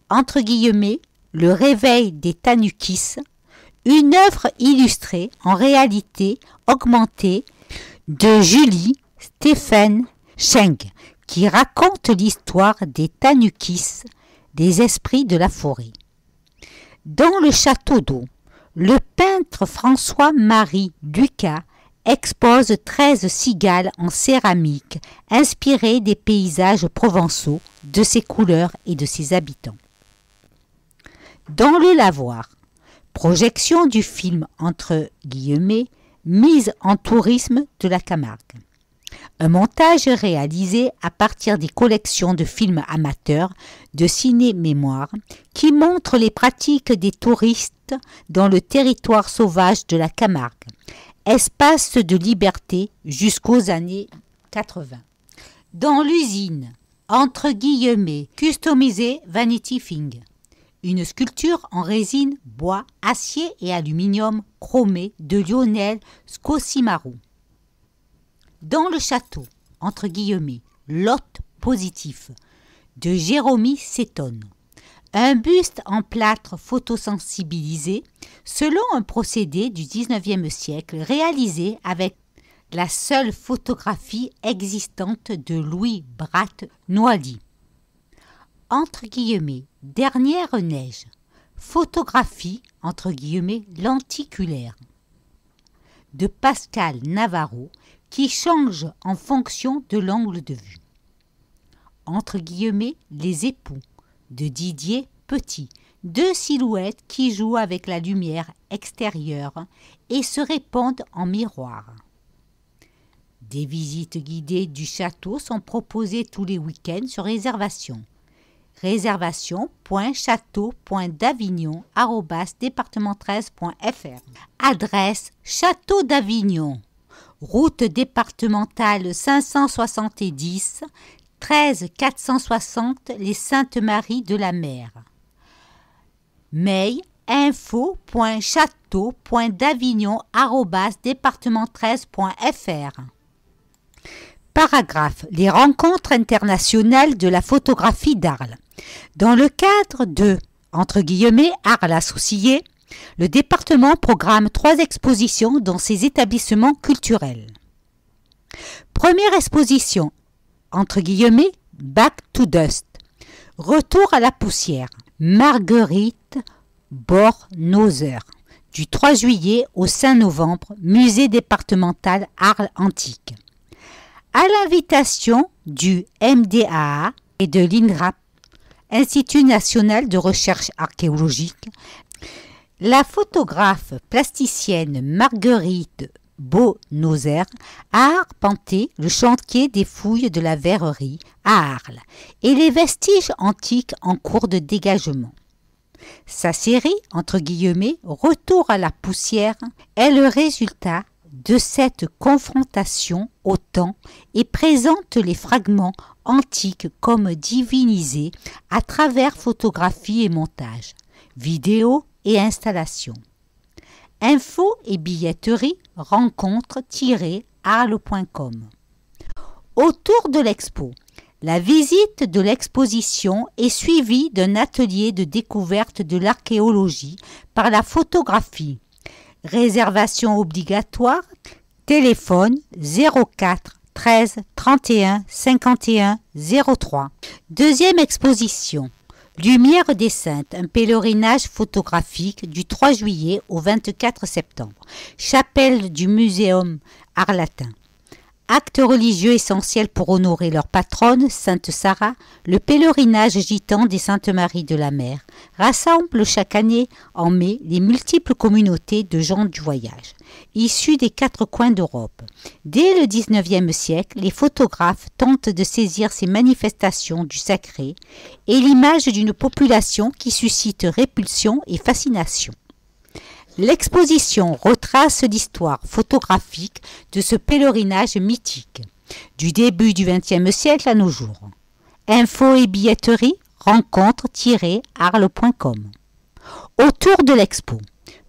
entre guillemets, le réveil des Tanukis, une œuvre illustrée en réalité augmentée de Julie Stephen Cheng, qui raconte l'histoire des Tanukis, des esprits de la forêt. Dans le château d'eau, le peintre François-Marie Lucas expose 13 cigales en céramique inspirées des paysages provençaux, de ses couleurs et de ses habitants. Dans le lavoir, projection du film entre guillemets mise en tourisme de la Camargue. Un montage réalisé à partir des collections de films amateurs de ciné-mémoire qui montrent les pratiques des touristes dans le territoire sauvage de la Camargue, espace de liberté jusqu'aux années 80. Dans l'usine, entre guillemets, customisé Vanity Thing, une sculpture en résine, bois, acier et aluminium chromé de Lionel Scosimaru. Dans le château, entre guillemets, lot positif, de Jéromy Seton. Un buste en plâtre photosensibilisé selon un procédé du XIXe siècle réalisé avec la seule photographie existante de Louis Bratte Noailly. Entre guillemets, dernière neige, photographie, entre guillemets, lenticulaire, de Pascal Navarro, qui change en fonction de l'angle de vue. Entre guillemets, les époux, de Didier Petit, deux silhouettes qui jouent avec la lumière extérieure et se répondent en miroir. Des visites guidées du château sont proposées tous les week-ends sur réservation. réservation.château.davignon@département13.fr. Adresse Château d'Avignon, route départementale 570, 13 460 Les Saintes-Maries de la Mer. Mail info.château.davignon@département13.fr. Paragraphe. Les rencontres internationales de la photographie d'Arles. Dans le cadre de, entre guillemets, Arles associés, le département programme 3 expositions dans ses établissements culturels. Première exposition, entre guillemets, Back to Dust. Retour à la poussière. Marguerite Bornhauser. Du 3 juillet au 5 novembre, musée départemental Arles Antique. À l'invitation du MDAA et de l'INRAP, Institut national de recherche archéologique, la photographe plasticienne Marguerite Bornhauser a arpenté le chantier des fouilles de la Verrerie à Arles et les vestiges antiques en cours de dégagement. Sa série, entre guillemets, Retour à la poussière, est le résultat de cette confrontation au temps et présente les fragments antiques comme divinisés à travers photographie et montage, vidéo et installation. Info et billetterie rencontre-arles.com. Autour de l'expo, la visite de l'exposition est suivie d'un atelier de découverte de l'archéologie par la photographie. Réservation obligatoire, téléphone 04 13 31 51 03. Deuxième exposition. Lumière des Saintes, un pèlerinage photographique du 3 juillet au 24 septembre. Chapelle du Muséum Arlatin. Acte religieux essentiel pour honorer leur patronne, Sainte Sarah, le pèlerinage gitan des Saintes Maries de la Mer rassemble chaque année en mai les multiples communautés de gens du voyage, issus des 4 coins d'Europe. Dès le XIXe siècle, les photographes tentent de saisir ces manifestations du sacré et l'image d'une population qui suscite répulsion et fascination. L'exposition retrace l'histoire photographique de ce pèlerinage mythique, du début du XXe siècle à nos jours. Info et billetterie rencontre-arles.com. Autour de l'expo,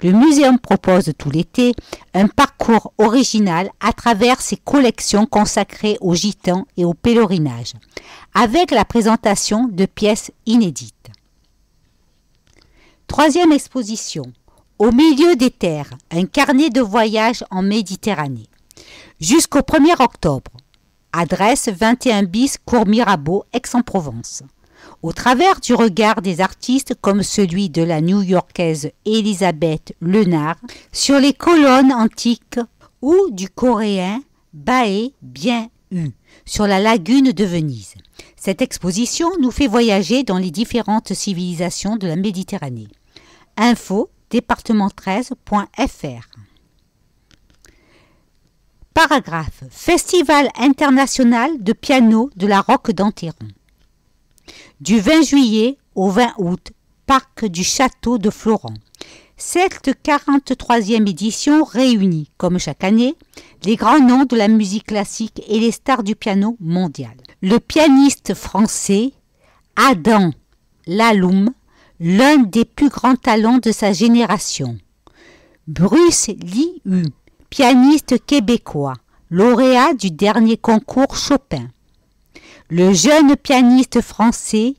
le muséum propose tout l'été un parcours original à travers ses collections consacrées aux gitans et au pèlerinage, avec la présentation de pièces inédites. Troisième exposition. Au milieu des terres, un carnet de voyage en Méditerranée. Jusqu'au 1er octobre. Adresse 21 bis Cours Mirabeau, Aix-en-Provence. Au travers du regard des artistes comme celui de la New-Yorkaise Elisabeth Lenard sur les colonnes antiques ou du Coréen Bae Bien-hu sur la lagune de Venise. Cette exposition nous fait voyager dans les différentes civilisations de la Méditerranée. Info département13.fr. Paragraphe. Festival international de piano de la Roque d'Enterron. Du 20 juillet au 20 août, parc du Château de Florent. Cette 43e édition réunit, comme chaque année, les grands noms de la musique classique et les stars du piano mondial. Le pianiste français Adam Laloum, l'un des plus grands talents de sa génération. Bruce Liu, pianiste québécois, lauréat du dernier concours Chopin. Le jeune pianiste français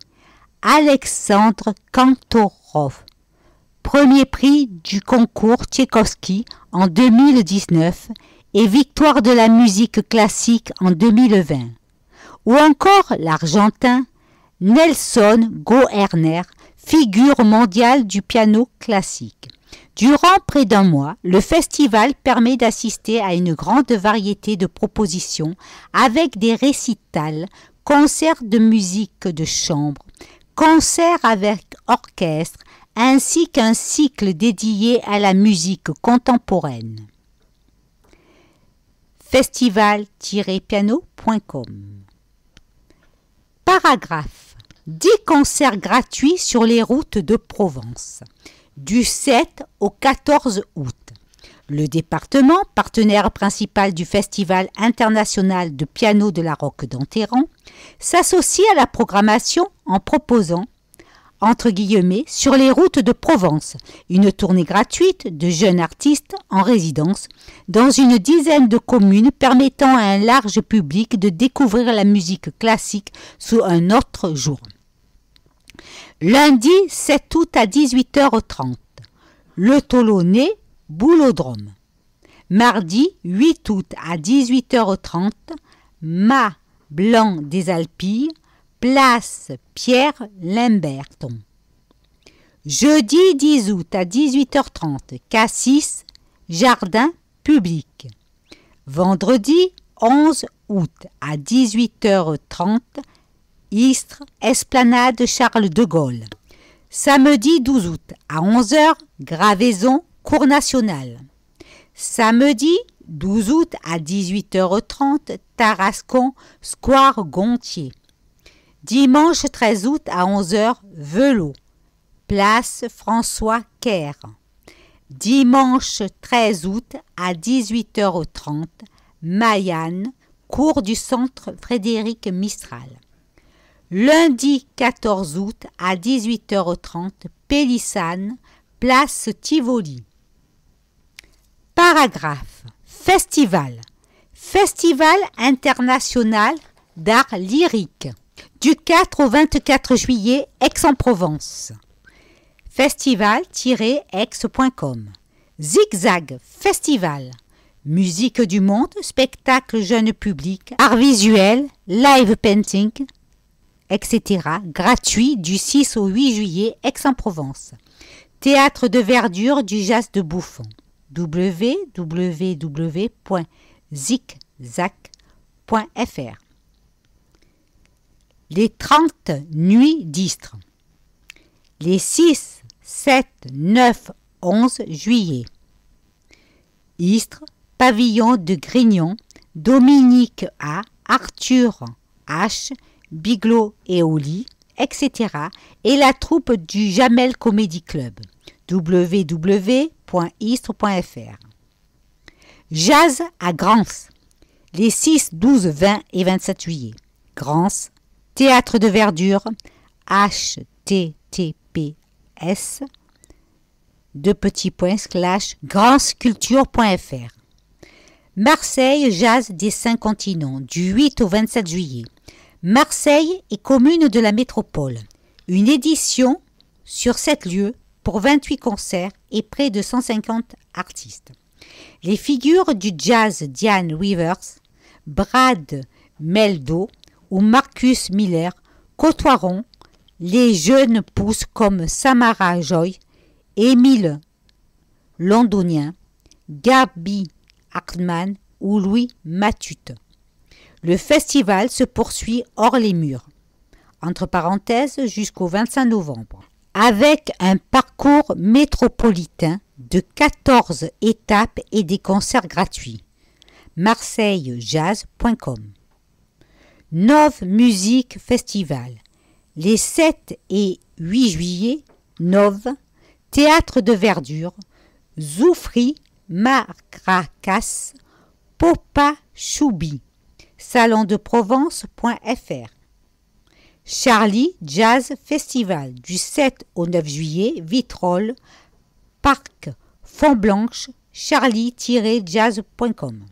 Alexandre Kantorov, premier prix du concours Tchaïkovski en 2019 et victoire de la musique classique en 2020. Ou encore l'Argentin Nelson Goerner, figure mondiale du piano classique. Durant près d'un mois, le festival permet d'assister à une grande variété de propositions avec des récitals, concerts de musique de chambre, concerts avec orchestre, ainsi qu'un cycle dédié à la musique contemporaine. Festival-piano.com. Paragraphe. 10 concerts gratuits sur les routes de Provence, du 7 au 14 août. Le département, partenaire principal du Festival international de piano de la Roque d'Enterron, s'associe à la programmation en proposant, entre guillemets, sur les routes de Provence, une tournée gratuite de jeunes artistes en résidence dans une dizaine de communes permettant à un large public de découvrir la musique classique sous un autre jour. Lundi 7 août à 18h30, Le Tolonais, Boulodrome. Mardi 8 août à 18h30, Mât Blanc des Alpilles, place Pierre Limberton. Jeudi 10 août à 18h30, Cassis, Jardin public. Vendredi 11 août à 18h30, Istres, Esplanade Charles de Gaulle. Samedi 12 août à 11h, Gravaison, Cours national. Samedi 12 août à 18h30, Tarascon, Square Gontier. Dimanche 13 août à 11h, Velot, place François Caire. Dimanche 13 août à 18h30, Mayanne, cours du centre Frédéric Mistral. Lundi 14 août à 18h30, Pélissane, place Tivoli. Paragraphe. Festival. Festival international d'art lyrique. Du 4 au 24 juillet, Aix-en-Provence. Festival-aix.com. Zigzag Festival. Musique du monde, spectacle jeune public, art visuel, live painting, etc. Gratuit du 6 au 8 juillet, Aix-en-Provence. Théâtre de verdure du jazz de Bouffon. www.zigzag.fr. Les 30 nuits d'Istres. Les 6, 7, 9, 11 juillet. Istres, Pavillon de Grignon, Dominique A, Arthur H, Bigelow et Oli, etc. et la troupe du Jamel Comedy Club. www.istres.fr. Jazz à Grance. Les 6, 12, 20 et 27 juillet. Grance, Théâtre de verdure, https://granceculture.fr. Marseille Jazz des 5 continents, du 8 au 27 juillet. Marseille est commune de la métropole. Une édition sur 7 lieux pour 28 concerts et près de 150 artistes. Les figures du jazz Diane Rivers, Brad Meldo ou Marcus Miller côtoieront les jeunes pousses comme Samara Joy, Émile Londonien, Gaby Hartmann ou Louis Matute. Le festival se poursuit hors les murs, entre parenthèses jusqu'au 25 novembre, avec un parcours métropolitain de 14 étapes et des concerts gratuits. marseillejazz.com. Nov Music Festival. Les 7 et 8 juillet, Nov, Théâtre de verdure, Zoufri, Maracas, Popa Choubi, salondeprovence.fr. Charlie Jazz Festival du 7 au 9 juillet, Vitrolles, Parc Fontblanche, charlie-jazz.com.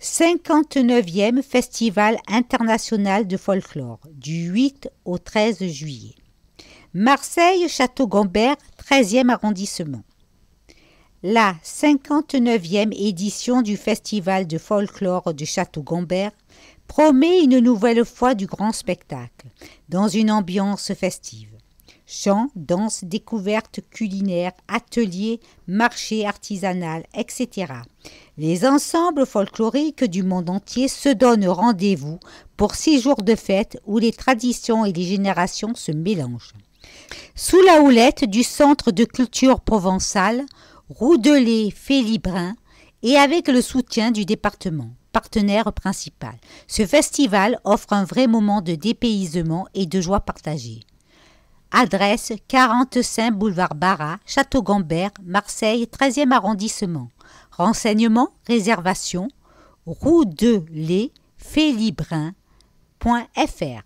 59e Festival international de folklore du 8 au 13 juillet. Marseille Château-Gombert, 13e arrondissement. La 59e édition du Festival de folklore de Château-Gombert promet une nouvelle fois du grand spectacle, dans une ambiance festive. Chants, danses, découvertes culinaires, ateliers, marchés artisanaux, etc. Les ensembles folkloriques du monde entier se donnent rendez-vous pour 6 jours de fête où les traditions et les générations se mélangent. Sous la houlette du Centre de culture provençale, Roudelet Félibrin et avec le soutien du département, partenaire principal, ce festival offre un vrai moment de dépaysement et de joie partagée. Adresse 45 boulevard Barras, Château-Gombert, Marseille, 13e arrondissement. Renseignements, réservation, roudeletfélibrin.fr.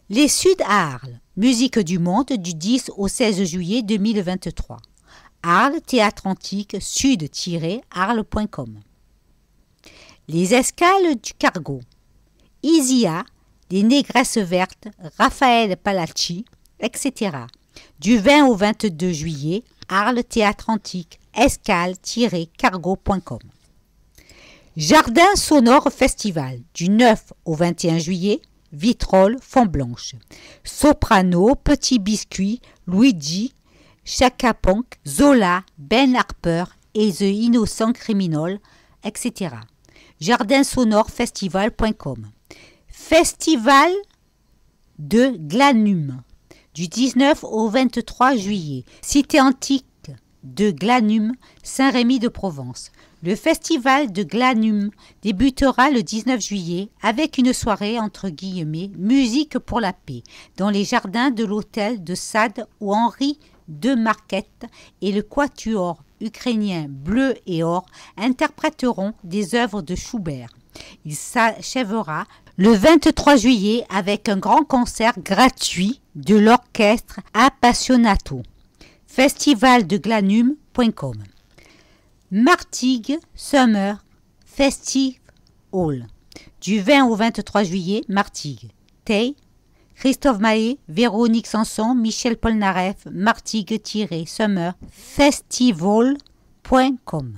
Les Suds à Arles, musique du monde du 10 au 16 juillet 2023. Arles, théâtre antique, sud-arles.com. Les escales du cargo. Isia, les négresses vertes, Raphaël Palacci, etc. Du 20 au 22 juillet, Arles, théâtre antique, escale-cargo.com. Jardin sonore festival, du 9 au 21 juillet, Vitrolles, Fontblanche. Soprano, Petit Biscuit, Luigi, Chaka Ponk, Zola, Ben Harper et The Innocent Criminal, etc. Jardinsonorefestival.com. Festival de Glanum, du 19 au 23 juillet. Cité antique de Glanum, Saint-Rémy-de-Provence. Le festival de Glanum débutera le 19 juillet avec une soirée entre guillemets « musique pour la paix » dans les jardins de l'hôtel de Sade où Henri de Marquette et le quatuor ukrainien Bleu et Or interpréteront des œuvres de Schubert. Il s'achèvera le 23 juillet avec un grand concert gratuit de l'orchestre Appassionato. Festivaldeglanum.com. Martigues Summer Festival. Du 20 au 23 juillet, Martigues. Tay, Christophe Mahé, Véronique Sanson, Michel Polnareff, Martigues-Summer Festival.com.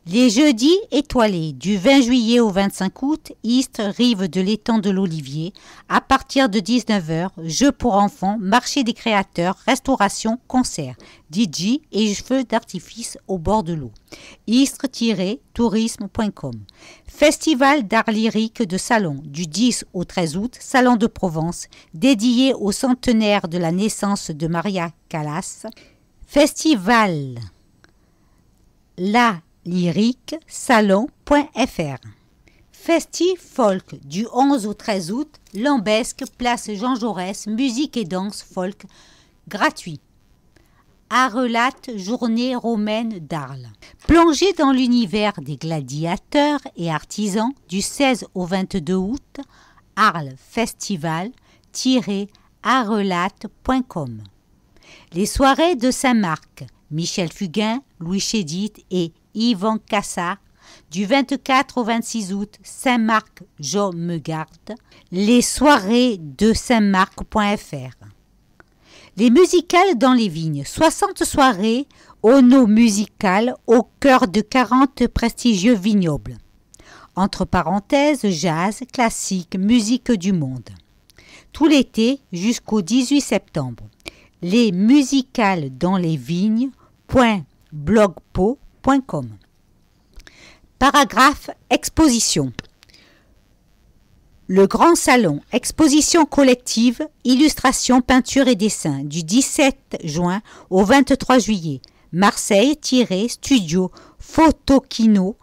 Les jeudis étoilés du 20 juillet au 25 août, Istres, rive de l'étang de l'Olivier, à partir de 19h, jeux pour enfants, marché des créateurs, restauration, concert, DJ et feux d'artifice au bord de l'eau. Istres-tourisme.com. Festival d'art lyrique de Salon du 10 au 13 août, Salon de Provence, dédié au centenaire de la naissance de Maria Callas. Festival La Lyrique salon.fr. Festi-Folk du 11 au 13 août, Lambesque, place Jean Jaurès, musique et danse folk, gratuit. Arelate, journée romaine d'Arles. Plongez dans l'univers des gladiateurs et artisans du 16 au 22 août, Arles Festival-arelate.com. Les soirées de Saint-Marc, Michel Fugain, Louis Chédid et Yvan Cassard, du 24 au 26 août, Saint-Marc, Jo me garde. Les soirées de Saint-Marc.fr. Les musicales dans les vignes, 60 soirées ono-musicales au cœur de 40 prestigieux vignobles. Entre parenthèses, jazz, classique, musique du monde. Tout l'été jusqu'au 18 septembre. Les musicales dans les vignes.blogpo.com. Paragraphe exposition. Le Grand Salon, exposition collective, illustration, peinture et dessin, du 17 juin au 23 juillet. Marseille-studio photokino.org.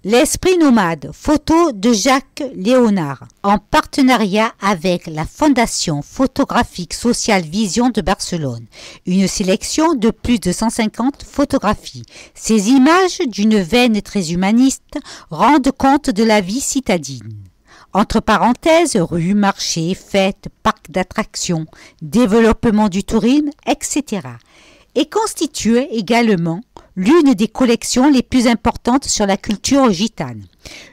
L'esprit nomade, photo de Jacques Léonard, en partenariat avec la Fondation photographique sociale Vision de Barcelone. Une sélection de plus de 150 photographies. Ces images d'une veine très humaniste rendent compte de la vie citadine. Entre parenthèses, rues, marchés, fêtes, parcs d'attractions, développement du tourisme, etc. Et constitue également l'une des collections les plus importantes sur la culture gitane.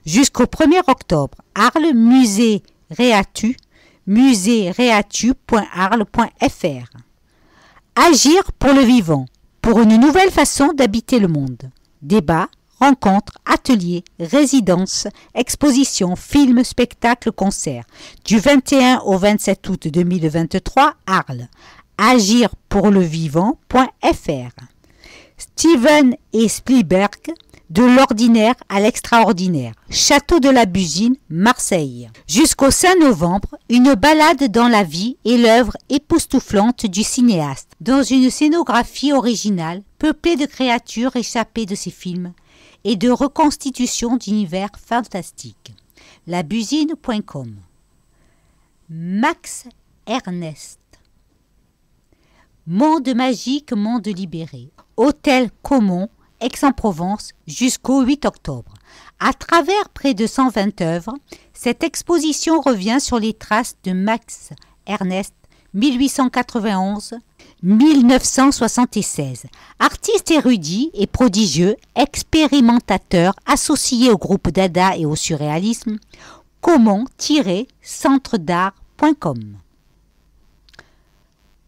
Jusqu'au 1er octobre, Arles Musée Réatu, muséereatu.arles.fr. Agir pour le vivant, pour une nouvelle façon d'habiter le monde. Débats, rencontres, ateliers, résidences, expositions, films, spectacles, concerts. Du 21 au 27 août 2023, Arles. agirpourlevivant.fr. Steven et Spielberg, de l'ordinaire à l'extraordinaire. Château de la Busine, Marseille. Jusqu'au 5 novembre, une balade dans la vie et l'œuvre époustouflante du cinéaste, dans une scénographie originale, peuplée de créatures échappées de ses films et de reconstitutions d'univers fantastiques. Labusine.com. Max Ernest. Monde magique, monde libéré. Hôtel Caumont, Aix-en-Provence, jusqu'au 8 octobre. À travers près de 120 œuvres, cette exposition revient sur les traces de Max Ernest, 1891-1976. Artiste érudit et prodigieux, expérimentateur associé au groupe Dada et au surréalisme, Caumont-centredart.com.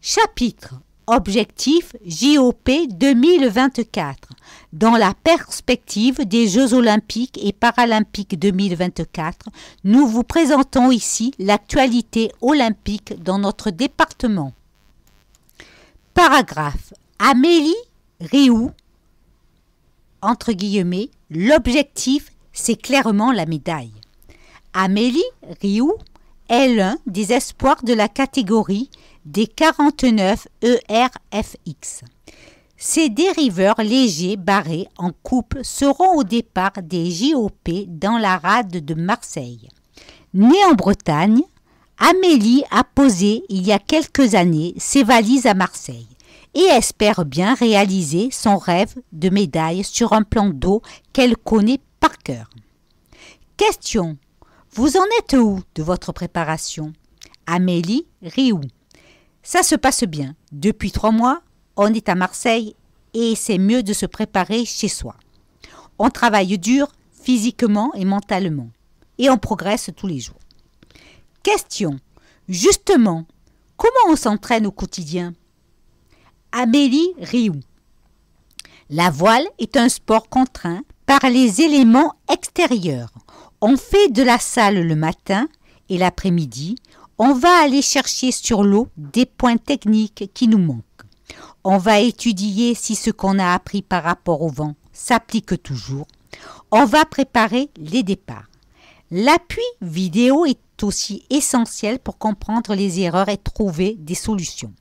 Chapitre Objectif JOP 2024. Dans la perspective des Jeux Olympiques et Paralympiques 2024, nous vous présentons ici l'actualité olympique dans notre département. Paragraphe. Amélie Rioux, entre guillemets, l'objectif, c'est clairement la médaille. Amélie Rioux est l'un des espoirs de la catégorie des 49 ERFX. Ces dériveurs légers barrés en coupe seront au départ des JOP dans la rade de Marseille. Née en Bretagne, Amélie a posé il y a quelques années ses valises à Marseille et espère bien réaliser son rêve de médaille sur un plan d'eau qu'elle connaît par cœur. Question. Vous en êtes où de votre préparation? Amélie Rioux. Ça se passe bien. Depuis 3 mois, on est à Marseille et c'est mieux de se préparer chez soi. On travaille dur, physiquement et mentalement. Et on progresse tous les jours. Question. Justement, comment on s'entraîne au quotidien? Amélie Rioux. La voile est un sport contraint par les éléments extérieurs. On fait de la salle le matin et l'après-midi. On va aller chercher sur l'eau des points techniques qui nous manquent. On va étudier si ce qu'on a appris par rapport au vent s'applique toujours. On va préparer les départs. L'appui vidéo est aussi essentiel pour comprendre les erreurs et trouver des solutions.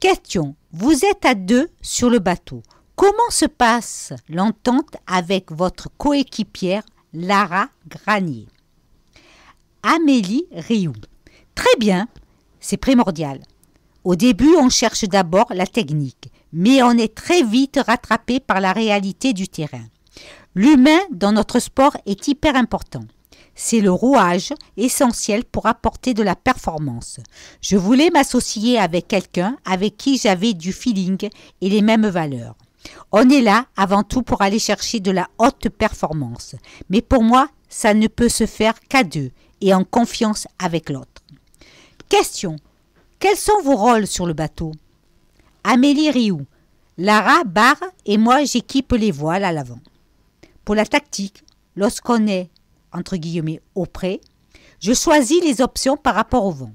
Question. Vous êtes à 2 sur le bateau. Comment se passe l'entente avec votre coéquipière Lara Granier? Amélie Rioux. Très bien, c'est primordial. Au début, on cherche d'abord la technique, mais on est très vite rattrapé par la réalité du terrain. L'humain dans notre sport est hyper important. C'est le rouage essentiel pour apporter de la performance. Je voulais m'associer avec quelqu'un avec qui j'avais du feeling et les mêmes valeurs. On est là avant tout pour aller chercher de la haute performance. Mais pour moi, ça ne peut se faire qu'à 2 et en confiance avec l'autre. Question. Quels sont vos rôles sur le bateau? Amélie Rioux. Lara barre et moi j'équipe les voiles à l'avant. Pour la tactique, lorsqu'on est, entre guillemets, au près, je choisis les options par rapport au vent.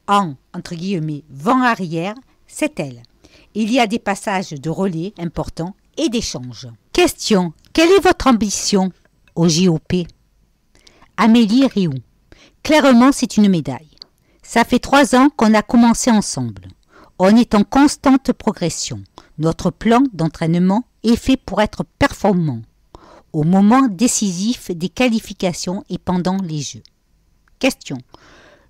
En, entre guillemets, vent arrière, c'est elle. Il y a des passages de relais importants et d'échanges. Question. Quelle est votre ambition au JOP? Amélie Rioux. Clairement, c'est une médaille. Ça fait 3 ans qu'on a commencé ensemble. On est en constante progression. Notre plan d'entraînement est fait pour être performant au moment décisif des qualifications et pendant les Jeux. Question.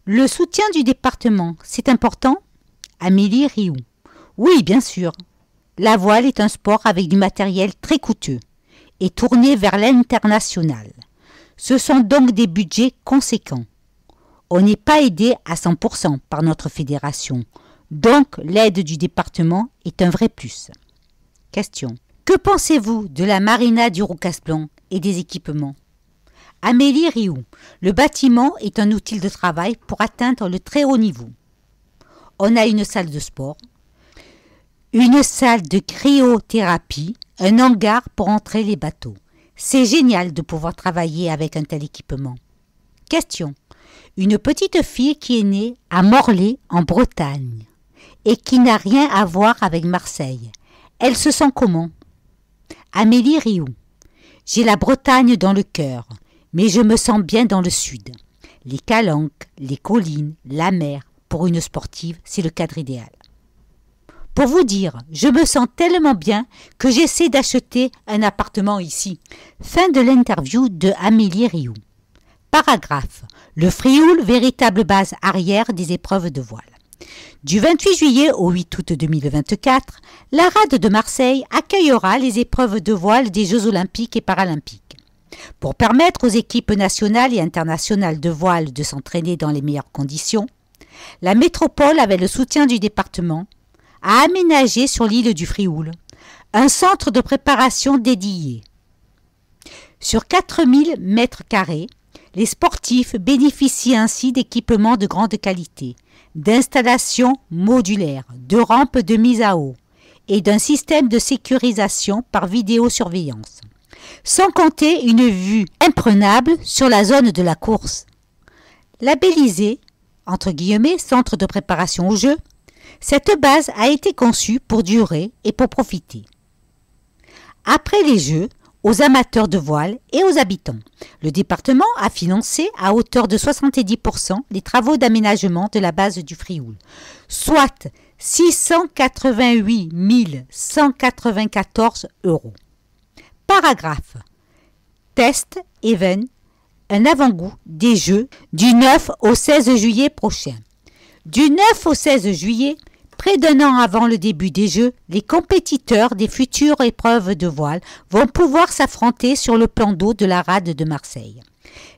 Le soutien du département, c'est important? Amélie Rioux. Oui, bien sûr. La voile est un sport avec du matériel très coûteux et tourné vers l'international. Ce sont donc des budgets conséquents. On n'est pas aidé à 100% par notre fédération, donc l'aide du département est un vrai plus. Question. Que pensez-vous de la marina du Roucas-Blanc et des équipements? Amélie Rioux. Le bâtiment est un outil de travail pour atteindre le très haut niveau. On a une salle de sport, une salle de cryothérapie, un hangar pour entrer les bateaux. C'est génial de pouvoir travailler avec un tel équipement. Question. Une petite fille qui est née à Morlaix, en Bretagne, et qui n'a rien à voir avec Marseille. Elle se sent comment? Amélie Rioux. J'ai la Bretagne dans le cœur, mais je me sens bien dans le sud. Les calanques, les collines, la mer, pour une sportive, c'est le cadre idéal. Pour vous dire, je me sens tellement bien que j'essaie d'acheter un appartement ici. Fin de l'interview de Amélie Rioux. Paragraphe. Le Frioul, véritable base arrière des épreuves de voile. Du 28 juillet au 8 août 2024, la rade de Marseille accueillera les épreuves de voile des Jeux olympiques et paralympiques. Pour permettre aux équipes nationales et internationales de voile de s'entraîner dans les meilleures conditions, la métropole, avec le soutien du département, a aménagé sur l'île du Frioul un centre de préparation dédié. Sur 4000 m², les sportifs bénéficient ainsi d'équipements de grande qualité, d'installations modulaires, de rampes de mise à eau et d'un système de sécurisation par vidéosurveillance. Sans compter une vue imprenable sur la zone de la course. Labellisée, entre guillemets, centre de préparation au jeu, cette base a été conçue pour durer et pour profiter. Après les Jeux, aux amateurs de voile et aux habitants. Le département a financé à hauteur de 70% les travaux d'aménagement de la base du Frioul, soit 688 194 €. Paragraphe. Test Even, un avant-goût des Jeux du 9 au 16 juillet prochain. Du 9 au 16 juillet, près d'un an avant le début des Jeux, les compétiteurs des futures épreuves de voile vont pouvoir s'affronter sur le plan d'eau de la rade de Marseille.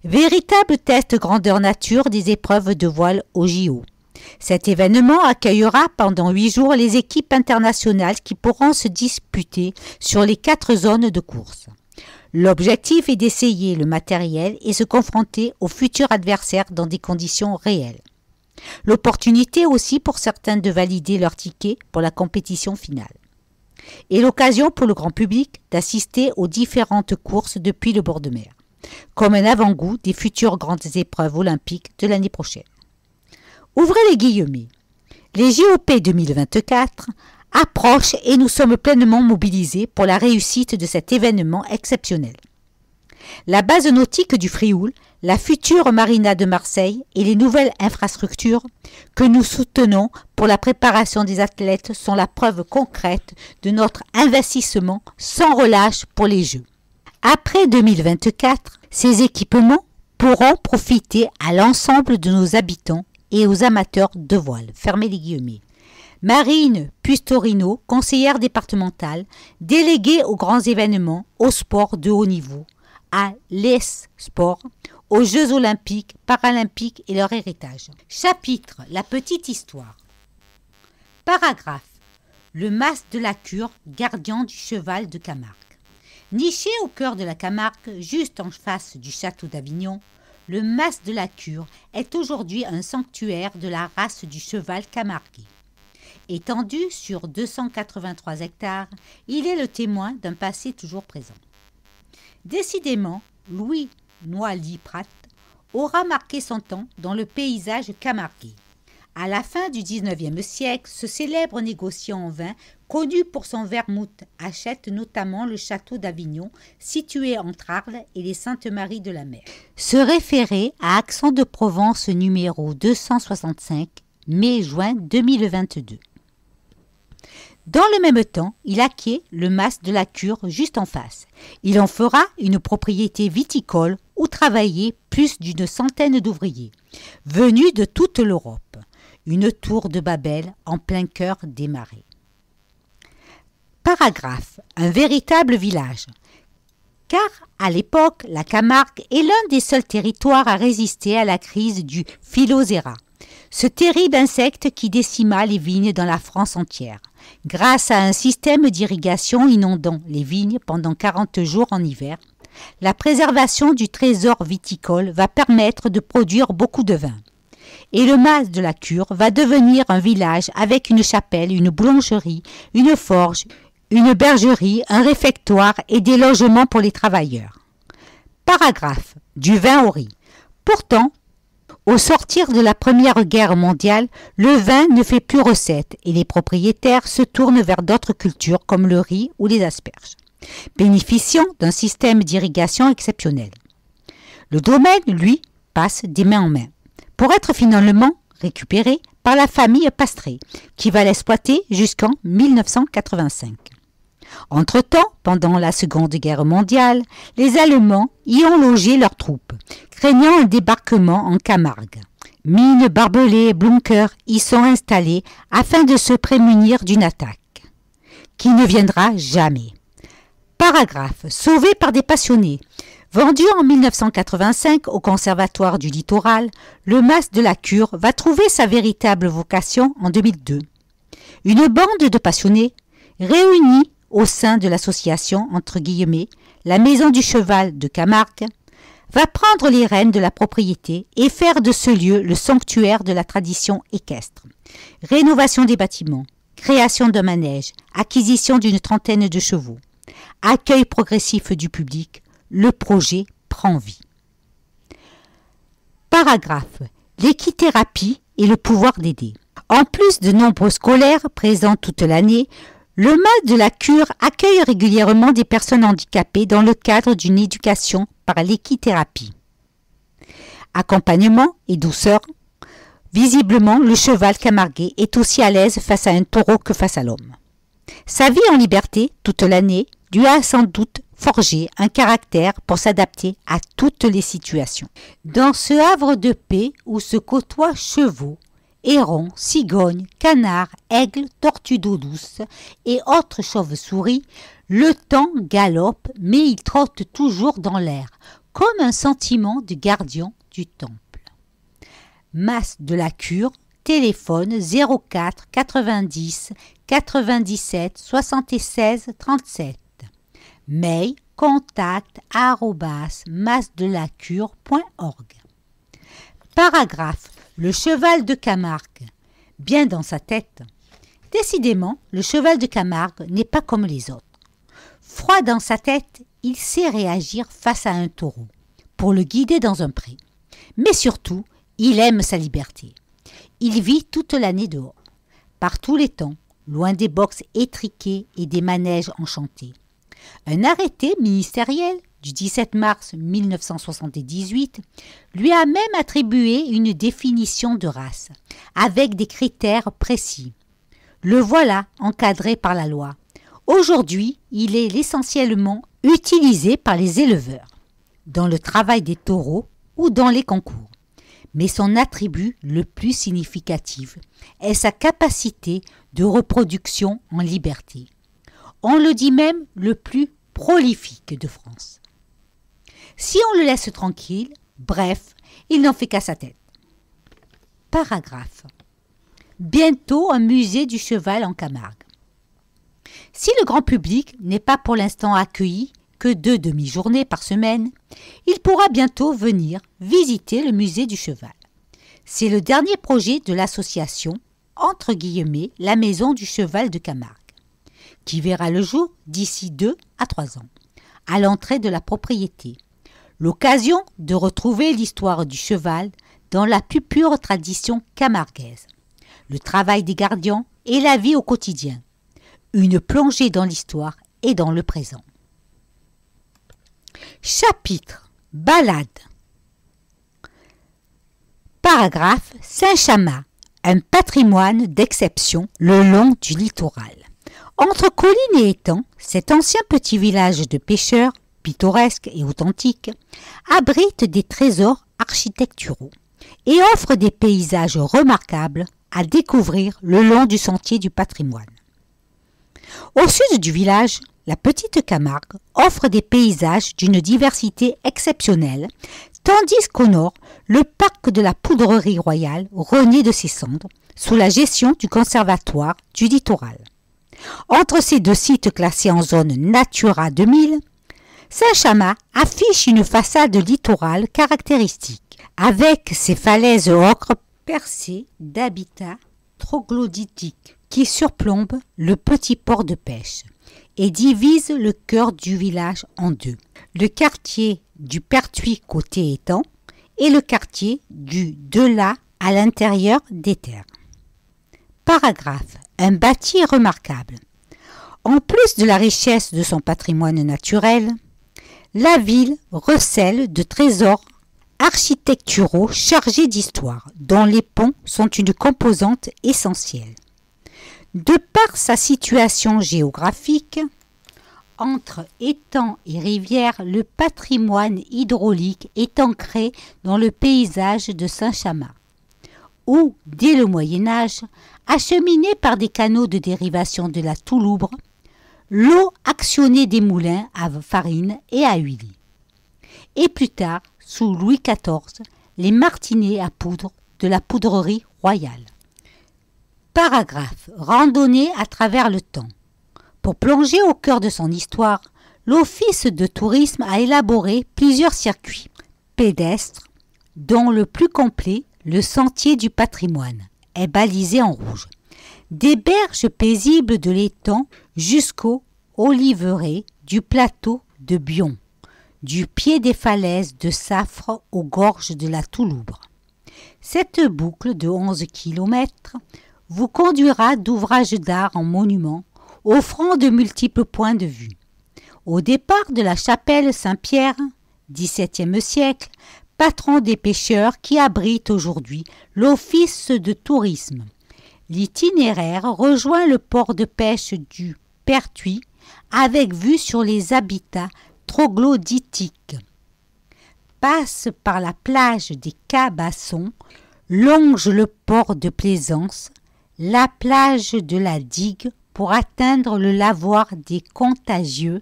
Véritable test grandeur nature des épreuves de voile au JO. Cet événement accueillera pendant 8 jours les équipes internationales qui pourront se disputer sur les 4 zones de course. L'objectif est d'essayer le matériel et se confronter aux futurs adversaires dans des conditions réelles. L'opportunité aussi pour certains de valider leur ticket pour la compétition finale. Et l'occasion pour le grand public d'assister aux différentes courses depuis le bord de mer, comme un avant-goût des futures grandes épreuves olympiques de l'année prochaine. Ouvrez les guillemets. Les JOP 2024 approchent et nous sommes pleinement mobilisés pour la réussite de cet événement exceptionnel. La base nautique du Frioul, la future marina de Marseille et les nouvelles infrastructures que nous soutenons pour la préparation des athlètes sont la preuve concrète de notre investissement sans relâche pour les Jeux. Après 2024, ces équipements pourront profiter à l'ensemble de nos habitants et aux amateurs de voile. Fermez les guillemets. Marine Pustorino, conseillère départementale, déléguée aux grands événements, au sport de haut niveau, à l'ES-Sport, aux Jeux olympiques, paralympiques et leur héritage. Chapitre, la petite histoire. Paragraphe, le mas de la Cure, gardien du cheval de Camargue. Niché au cœur de la Camargue, juste en face du château d'Avignon, le mas de la Cure est aujourd'hui un sanctuaire de la race du cheval camarguais. Étendu sur 283 hectares, il est le témoin d'un passé toujours présent. Décidément, Louis Noailly-Prat aura marqué son temps dans le paysage camarguais. À la fin du XIXe siècle, ce célèbre négociant en vin, connu pour son vermouth, achète notamment le château d'Avignon, situé entre Arles et les Saintes-Maries de la Mer. Se référer à Accent de Provence numéro 265, mai-juin 2022. Dans le même temps, il acquiert le mas de la Cure juste en face. Il en fera une propriété viticole où travaillaient plus d'une centaine d'ouvriers, venus de toute l'Europe. Une tour de Babel en plein cœur des marais. Paragraphe, un véritable village. Car, à l'époque, la Camargue est l'un des seuls territoires à résister à la crise du phylloxéra, ce terrible insecte qui décima les vignes dans la France entière, grâce à un système d'irrigation inondant les vignes pendant 40 jours en hiver. La préservation du trésor viticole va permettre de produire beaucoup de vin. Et le mas de la Cure va devenir un village avec une chapelle, une boulangerie, une forge, une bergerie, un réfectoire et des logements pour les travailleurs. Paragraphe, du vin au riz. Pourtant, au sortir de la Première Guerre mondiale, le vin ne fait plus recette et les propriétaires se tournent vers d'autres cultures comme le riz ou les asperges, bénéficiant d'un système d'irrigation exceptionnel. Le domaine, lui, passe des mains en main, pour être finalement récupéré par la famille Pastré, qui va l'exploiter jusqu'en 1985. Entre-temps, pendant la Seconde Guerre mondiale, les Allemands y ont logé leurs troupes, craignant un débarquement en Camargue. Mines, barbelés, bunkers y sont installés afin de se prémunir d'une attaque, qui ne viendra jamais. Paragraphe, sauvé par des passionnés. Vendu en 1985 au Conservatoire du Littoral, le mas de la Cure va trouver sa véritable vocation en 2002. Une bande de passionnés réunis au sein de l'association, entre guillemets, la Maison du Cheval de Camargue, va prendre les rênes de la propriété et faire de ce lieu le sanctuaire de la tradition équestre. Rénovation des bâtiments, création d'un manège, acquisition d'une trentaine de chevaux, accueil progressif du public, le projet prend vie. Paragraphe. L'équithérapie et le pouvoir d'aider. En plus de nombreux scolaires présents toute l'année, le mas de la Cure accueille régulièrement des personnes handicapées dans le cadre d'une éducation par l'équithérapie. Accompagnement et douceur. Visiblement, le cheval camarguais est aussi à l'aise face à un taureau que face à l'homme. Sa vie en liberté toute l'année lui a sans doute forgé un caractère pour s'adapter à toutes les situations. Dans ce havre de paix où se côtoient chevaux, hérons, cigognes, canards, aigles, tortues d'eau douce et autres chauves-souris, le temps galope, mais il trotte toujours dans l'air, comme un sentiment de gardien du temple. Mas de la Cure, téléphone 04 90 97 76 37. Mail contact@masdelacure.org. Paragraphe. Le cheval de Camargue. Bien dans sa tête. Décidément, le cheval de Camargue n'est pas comme les autres. Froid dans sa tête, il sait réagir face à un taureau, pour le guider dans un pré. Mais surtout, il aime sa liberté. Il vit toute l'année dehors, par tous les temps, loin des boxes étriquées et des manèges enchantés. Un arrêté ministériel du 17 mars 1978 lui a même attribué une définition de race, avec des critères précis. Le voilà encadré par la loi. Aujourd'hui, il est essentiellement utilisé par les éleveurs, dans le travail des taureaux ou dans les concours. Mais son attribut le plus significatif est sa capacité de reproduction en liberté. On le dit même le plus prolifique de France. Si on le laisse tranquille, bref, il n'en fait qu'à sa tête. Paragraphe. Bientôt un musée du cheval en Camargue. Si le grand public n'est pas pour l'instant accueilli que 2 demi-journées par semaine, il pourra bientôt venir visiter le musée du cheval. C'est le dernier projet de l'association, entre guillemets, la Maison du Cheval de Camargue, qui verra le jour d'ici 2 à 3 ans, à l'entrée de la propriété. L'occasion de retrouver l'histoire du cheval dans la plus pure tradition camarguaise, le travail des gardiens et la vie au quotidien, une plongée dans l'histoire et dans le présent. Chapitre Balade. Paragraphe Saint-Chamas, un patrimoine d'exception le long du littoral. Entre collines et étangs, cet ancien petit village de pêcheurs, pittoresque et authentique, abrite des trésors architecturaux et offre des paysages remarquables à découvrir le long du sentier du patrimoine. Au sud du village, la petite Camargue offre des paysages d'une diversité exceptionnelle, tandis qu'au nord, le parc de la Poudrerie Royale renaît de ses cendres sous la gestion du Conservatoire du Littoral. Entre ces deux sites classés en zone Natura 2000, Saint-Chamas affiche une façade littorale caractéristique, avec ses falaises ocre percées d'habitats troglodytiques qui surplombent le petit port de pêche et divisent le cœur du village en deux. Le quartier du Pertuis côté étang et le quartier du Delat à l'intérieur des terres. Paragraphe. Un bâti remarquable. En plus de la richesse de son patrimoine naturel, la ville recèle de trésors architecturaux chargés d'histoire, dont les ponts sont une composante essentielle. De par sa situation géographique, entre étangs et rivières, le patrimoine hydraulique est ancré dans le paysage de Saint-Chamas, où, dès le Moyen-Âge, acheminée par des canaux de dérivation de la Touloubre, l'eau actionnait des moulins à farine et à huile. Et plus tard, sous Louis XIV, les martinets à poudre de la Poudrerie Royale. Paragraphe. Randonnée à travers le temps. Pour plonger au cœur de son histoire, l'Office de tourisme a élaboré plusieurs circuits pédestres, dont le plus complet, le Sentier du patrimoine, est balisé en rouge. Des berges paisibles de l'étang jusqu'aux oliveraies du plateau de Bion, du pied des falaises de Saffre aux gorges de la Touloubre. Cette boucle de 11 km vous conduira d'ouvrages d'art en monuments, offrant de multiples points de vue. Au départ de la chapelle Saint-Pierre, XVIIe siècle, patron des pêcheurs qui abrite aujourd'hui l'office de tourisme. L'itinéraire rejoint le port de pêche du Pertuis avec vue sur les habitats troglodytiques. Passe par la plage des Cabassons, longe le port de Plaisance, la plage de la Digue pour atteindre le lavoir des Contagieux.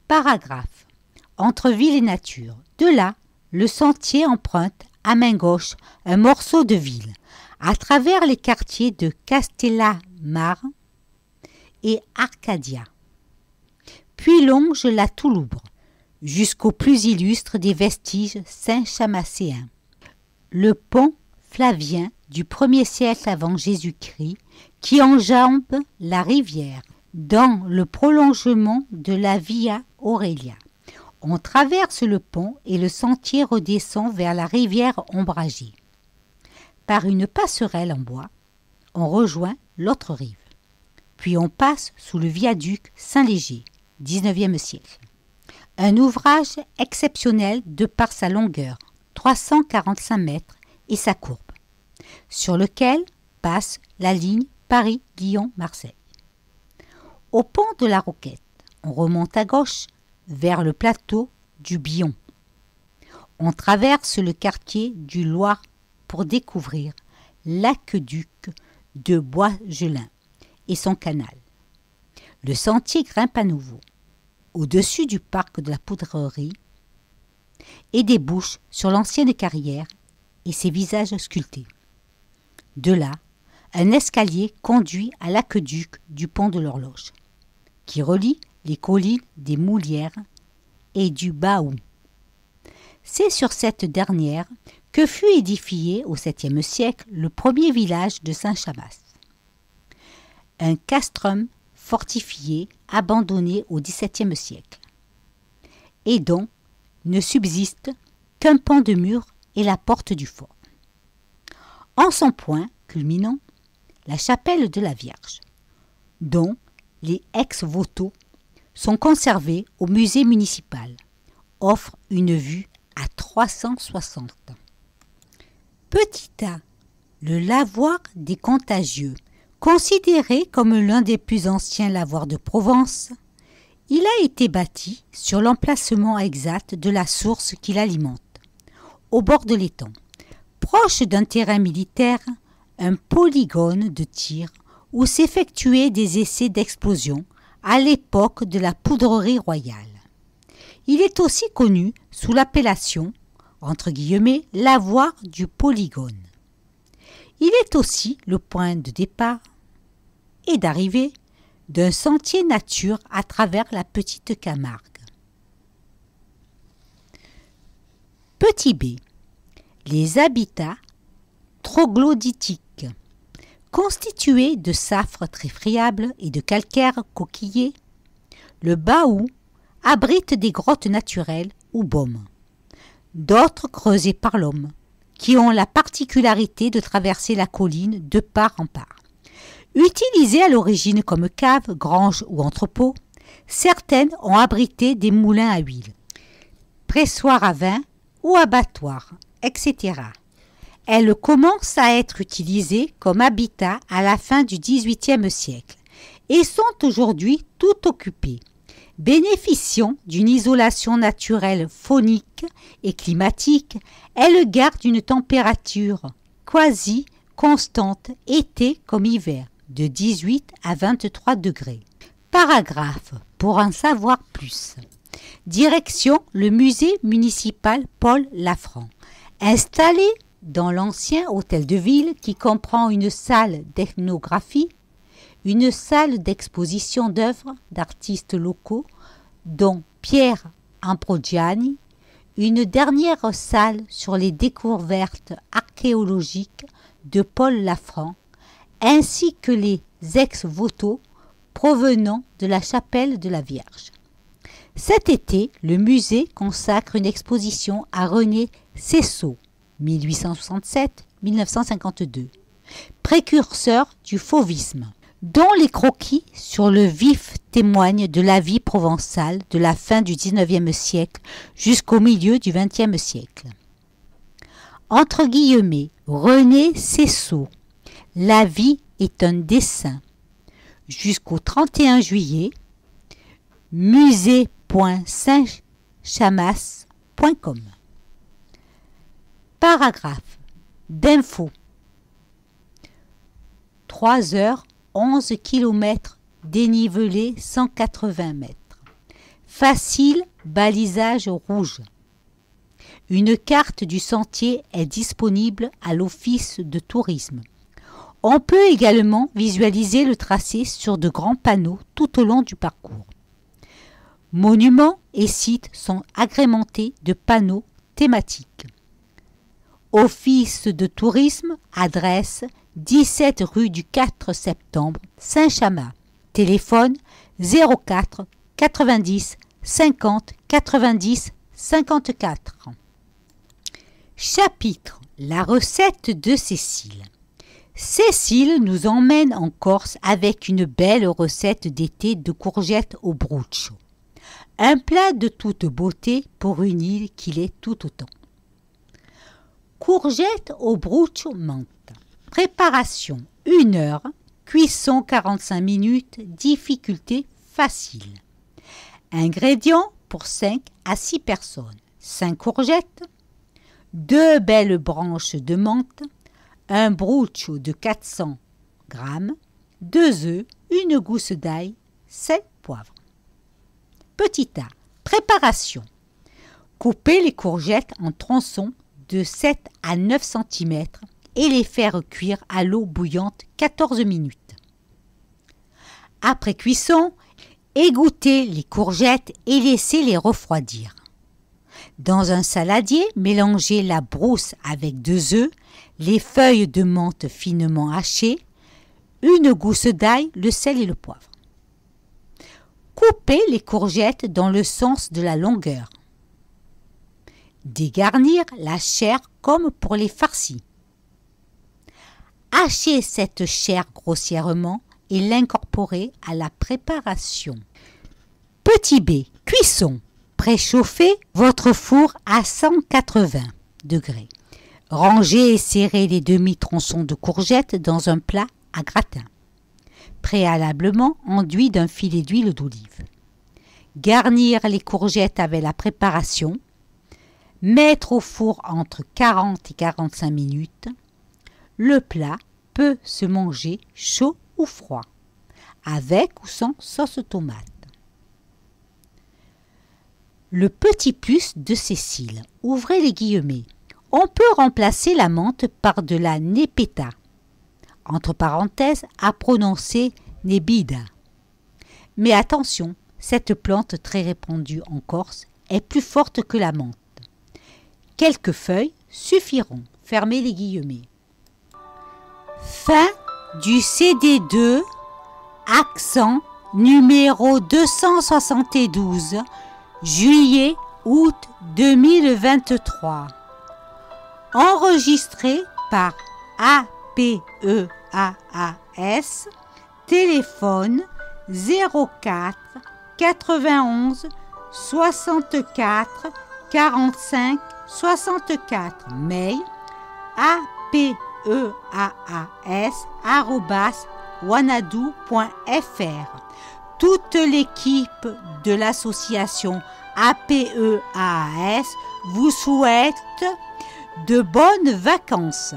Paragraphe. Entre ville et nature. De là, le sentier emprunte à main gauche un morceau de ville, à travers les quartiers de Castellamare et Arcadia, puis longe la Touloubre, jusqu'au plus illustre des vestiges saint-chamasséens, le pont Flavien du 1er siècle avant Jésus-Christ, qui enjambe la rivière dans le prolongement de la Via Aurelia. On traverse le pont et le sentier redescend vers la rivière ombragée. Par une passerelle en bois, on rejoint l'autre rive. Puis on passe sous le viaduc Saint-Léger, 19e siècle. Un ouvrage exceptionnel de par sa longueur, 345 mètres, et sa courbe, sur lequel passe la ligne Paris-Lyon-Marseille. Au pont de la Roquette, on remonte à gauche vers le plateau du Bion. On traverse le quartier du Loir pour découvrir l'aqueduc de Boisgelin et son canal. Le sentier grimpe à nouveau, au-dessus du parc de la Poudrerie, et débouche sur l'ancienne carrière et ses visages sculptés. De là, un escalier conduit à l'aqueduc du pont de l'Horloge, qui relie les collines des Moulières et du Baou. C'est sur cette dernière que fut édifié au 7e siècle le premier village de Saint-Chamas. Un castrum fortifié abandonné au XVIIe siècle, et dont ne subsiste qu'un pan de mur et la porte du fort. En son point culminant, la chapelle de la Vierge, dont les ex-voto sont conservés au musée municipal, offre une vue à 360. Petit A, le lavoir des Contagieux, considéré comme l'un des plus anciens lavoirs de Provence, il a été bâti sur l'emplacement exact de la source qui l'alimente, au bord de l'étang, proche d'un terrain militaire, un polygone de tir où s'effectuaient des essais d'explosion à l'époque de la poudrerie royale. Il est aussi connu sous l'appellation, entre guillemets, lavoir du polygone. Il est aussi le point de départ et d'arrivée d'un sentier nature à travers la petite Camargue. Petit b. Les habitats troglodytiques. Constitués de safre très friable et de calcaire coquillé, le Baou abrite des grottes naturelles ou baumes, d'autres creusées par l'homme, qui ont la particularité de traverser la colline de part en part. Utilisées à l'origine comme cave, grange ou entrepôt, certaines ont abrité des moulins à huile, pressoirs à vin ou abattoirs, etc. Elles commencent à être utilisées comme habitat à la fin du XVIIIe siècle et sont aujourd'hui toutes occupées, bénéficiant d'une isolation naturelle phonique et climatique. Elles gardent une température quasi constante été comme hiver, de 18 à 23 degrés. Paragraphe pour en savoir plus. Direction le musée municipal Paul Lafranc, installé dans l'ancien hôtel de ville qui comprend une salle d'ethnographie, une salle d'exposition d'œuvres d'artistes locaux, dont Pierre Ambrogiani, une dernière salle sur les découvertes archéologiques de Paul Lafranc, ainsi que les ex-voto provenant de la chapelle de la Vierge. Cet été, le musée consacre une exposition à René Cesseau, 1867-1952, précurseur du fauvisme, dont les croquis sur le vif témoignent de la vie provençale de la fin du XIXe siècle jusqu'au milieu du XXe siècle. Entre guillemets, René Cesseau, La vie est un dessin. Jusqu'au 31 juillet, musée.saintchamas.com. Paragraphe d'info. 3 heures, 11 km, dénivelé 180 mètres. Facile balisage rouge. Une carte du sentier est disponible à l'office de tourisme. On peut également visualiser le tracé sur de grands panneaux tout au long du parcours. Monuments et sites sont agrémentés de panneaux thématiques. Office de tourisme, adresse 17 rue du 4 septembre, Saint-Chamas. Téléphone 04 90 50 90 54. Chapitre: La recette de Cécile. Cécile nous emmène en Corse avec une belle recette d'été de courgettes au bruccio. Un plat de toute beauté pour une île qu'il est tout autant. Courgettes au bruccio menthe. Préparation 1 heure. Cuisson 45 minutes. Difficulté facile. Ingrédients pour 5 à 6 personnes. 5 courgettes, 2 belles branches de menthe, un bruccio de 400 g, 2 œufs, une gousse d'ail, sel, poivre. Petit A. Préparation. Coupez les courgettes en tronçons de 7 à 9 cm et les faire cuire à l'eau bouillante 14 minutes. Après cuisson, égouttez les courgettes et laissez-les refroidir. Dans un saladier, mélangez la brousse avec 2 œufs, les feuilles de menthe finement hachées, une gousse d'ail, le sel et le poivre. Coupez les courgettes dans le sens de la longueur. Dégarnir la chair comme pour les farcis. Hachez cette chair grossièrement et l'incorporer à la préparation. Petit B. Cuisson. Préchauffez votre four à 180 degrés. Rangez et serrez les demi-tronçons de courgettes dans un plat à gratin, préalablement enduit d'un filet d'huile d'olive. Garnir les courgettes avec la préparation. Mettre au four entre 40 et 45 minutes. Le plat peut se manger chaud ou froid, avec ou sans sauce tomate. Le petit plus de Cécile. Ouvrez les guillemets. On peut remplacer la menthe par de la nepeta, entre parenthèses à prononcer nebida. Mais attention, cette plante très répandue en Corse est plus forte que la menthe. Quelques feuilles suffiront. Fermez les guillemets. Fin du CD2, accent numéro 272, juillet-août 2023. Enregistré par APEAAS, téléphone 04 91 64 45 64, mail apeaas@wanadoo.fr. Toute l'équipe de l'association APEAS vous souhaite de bonnes vacances.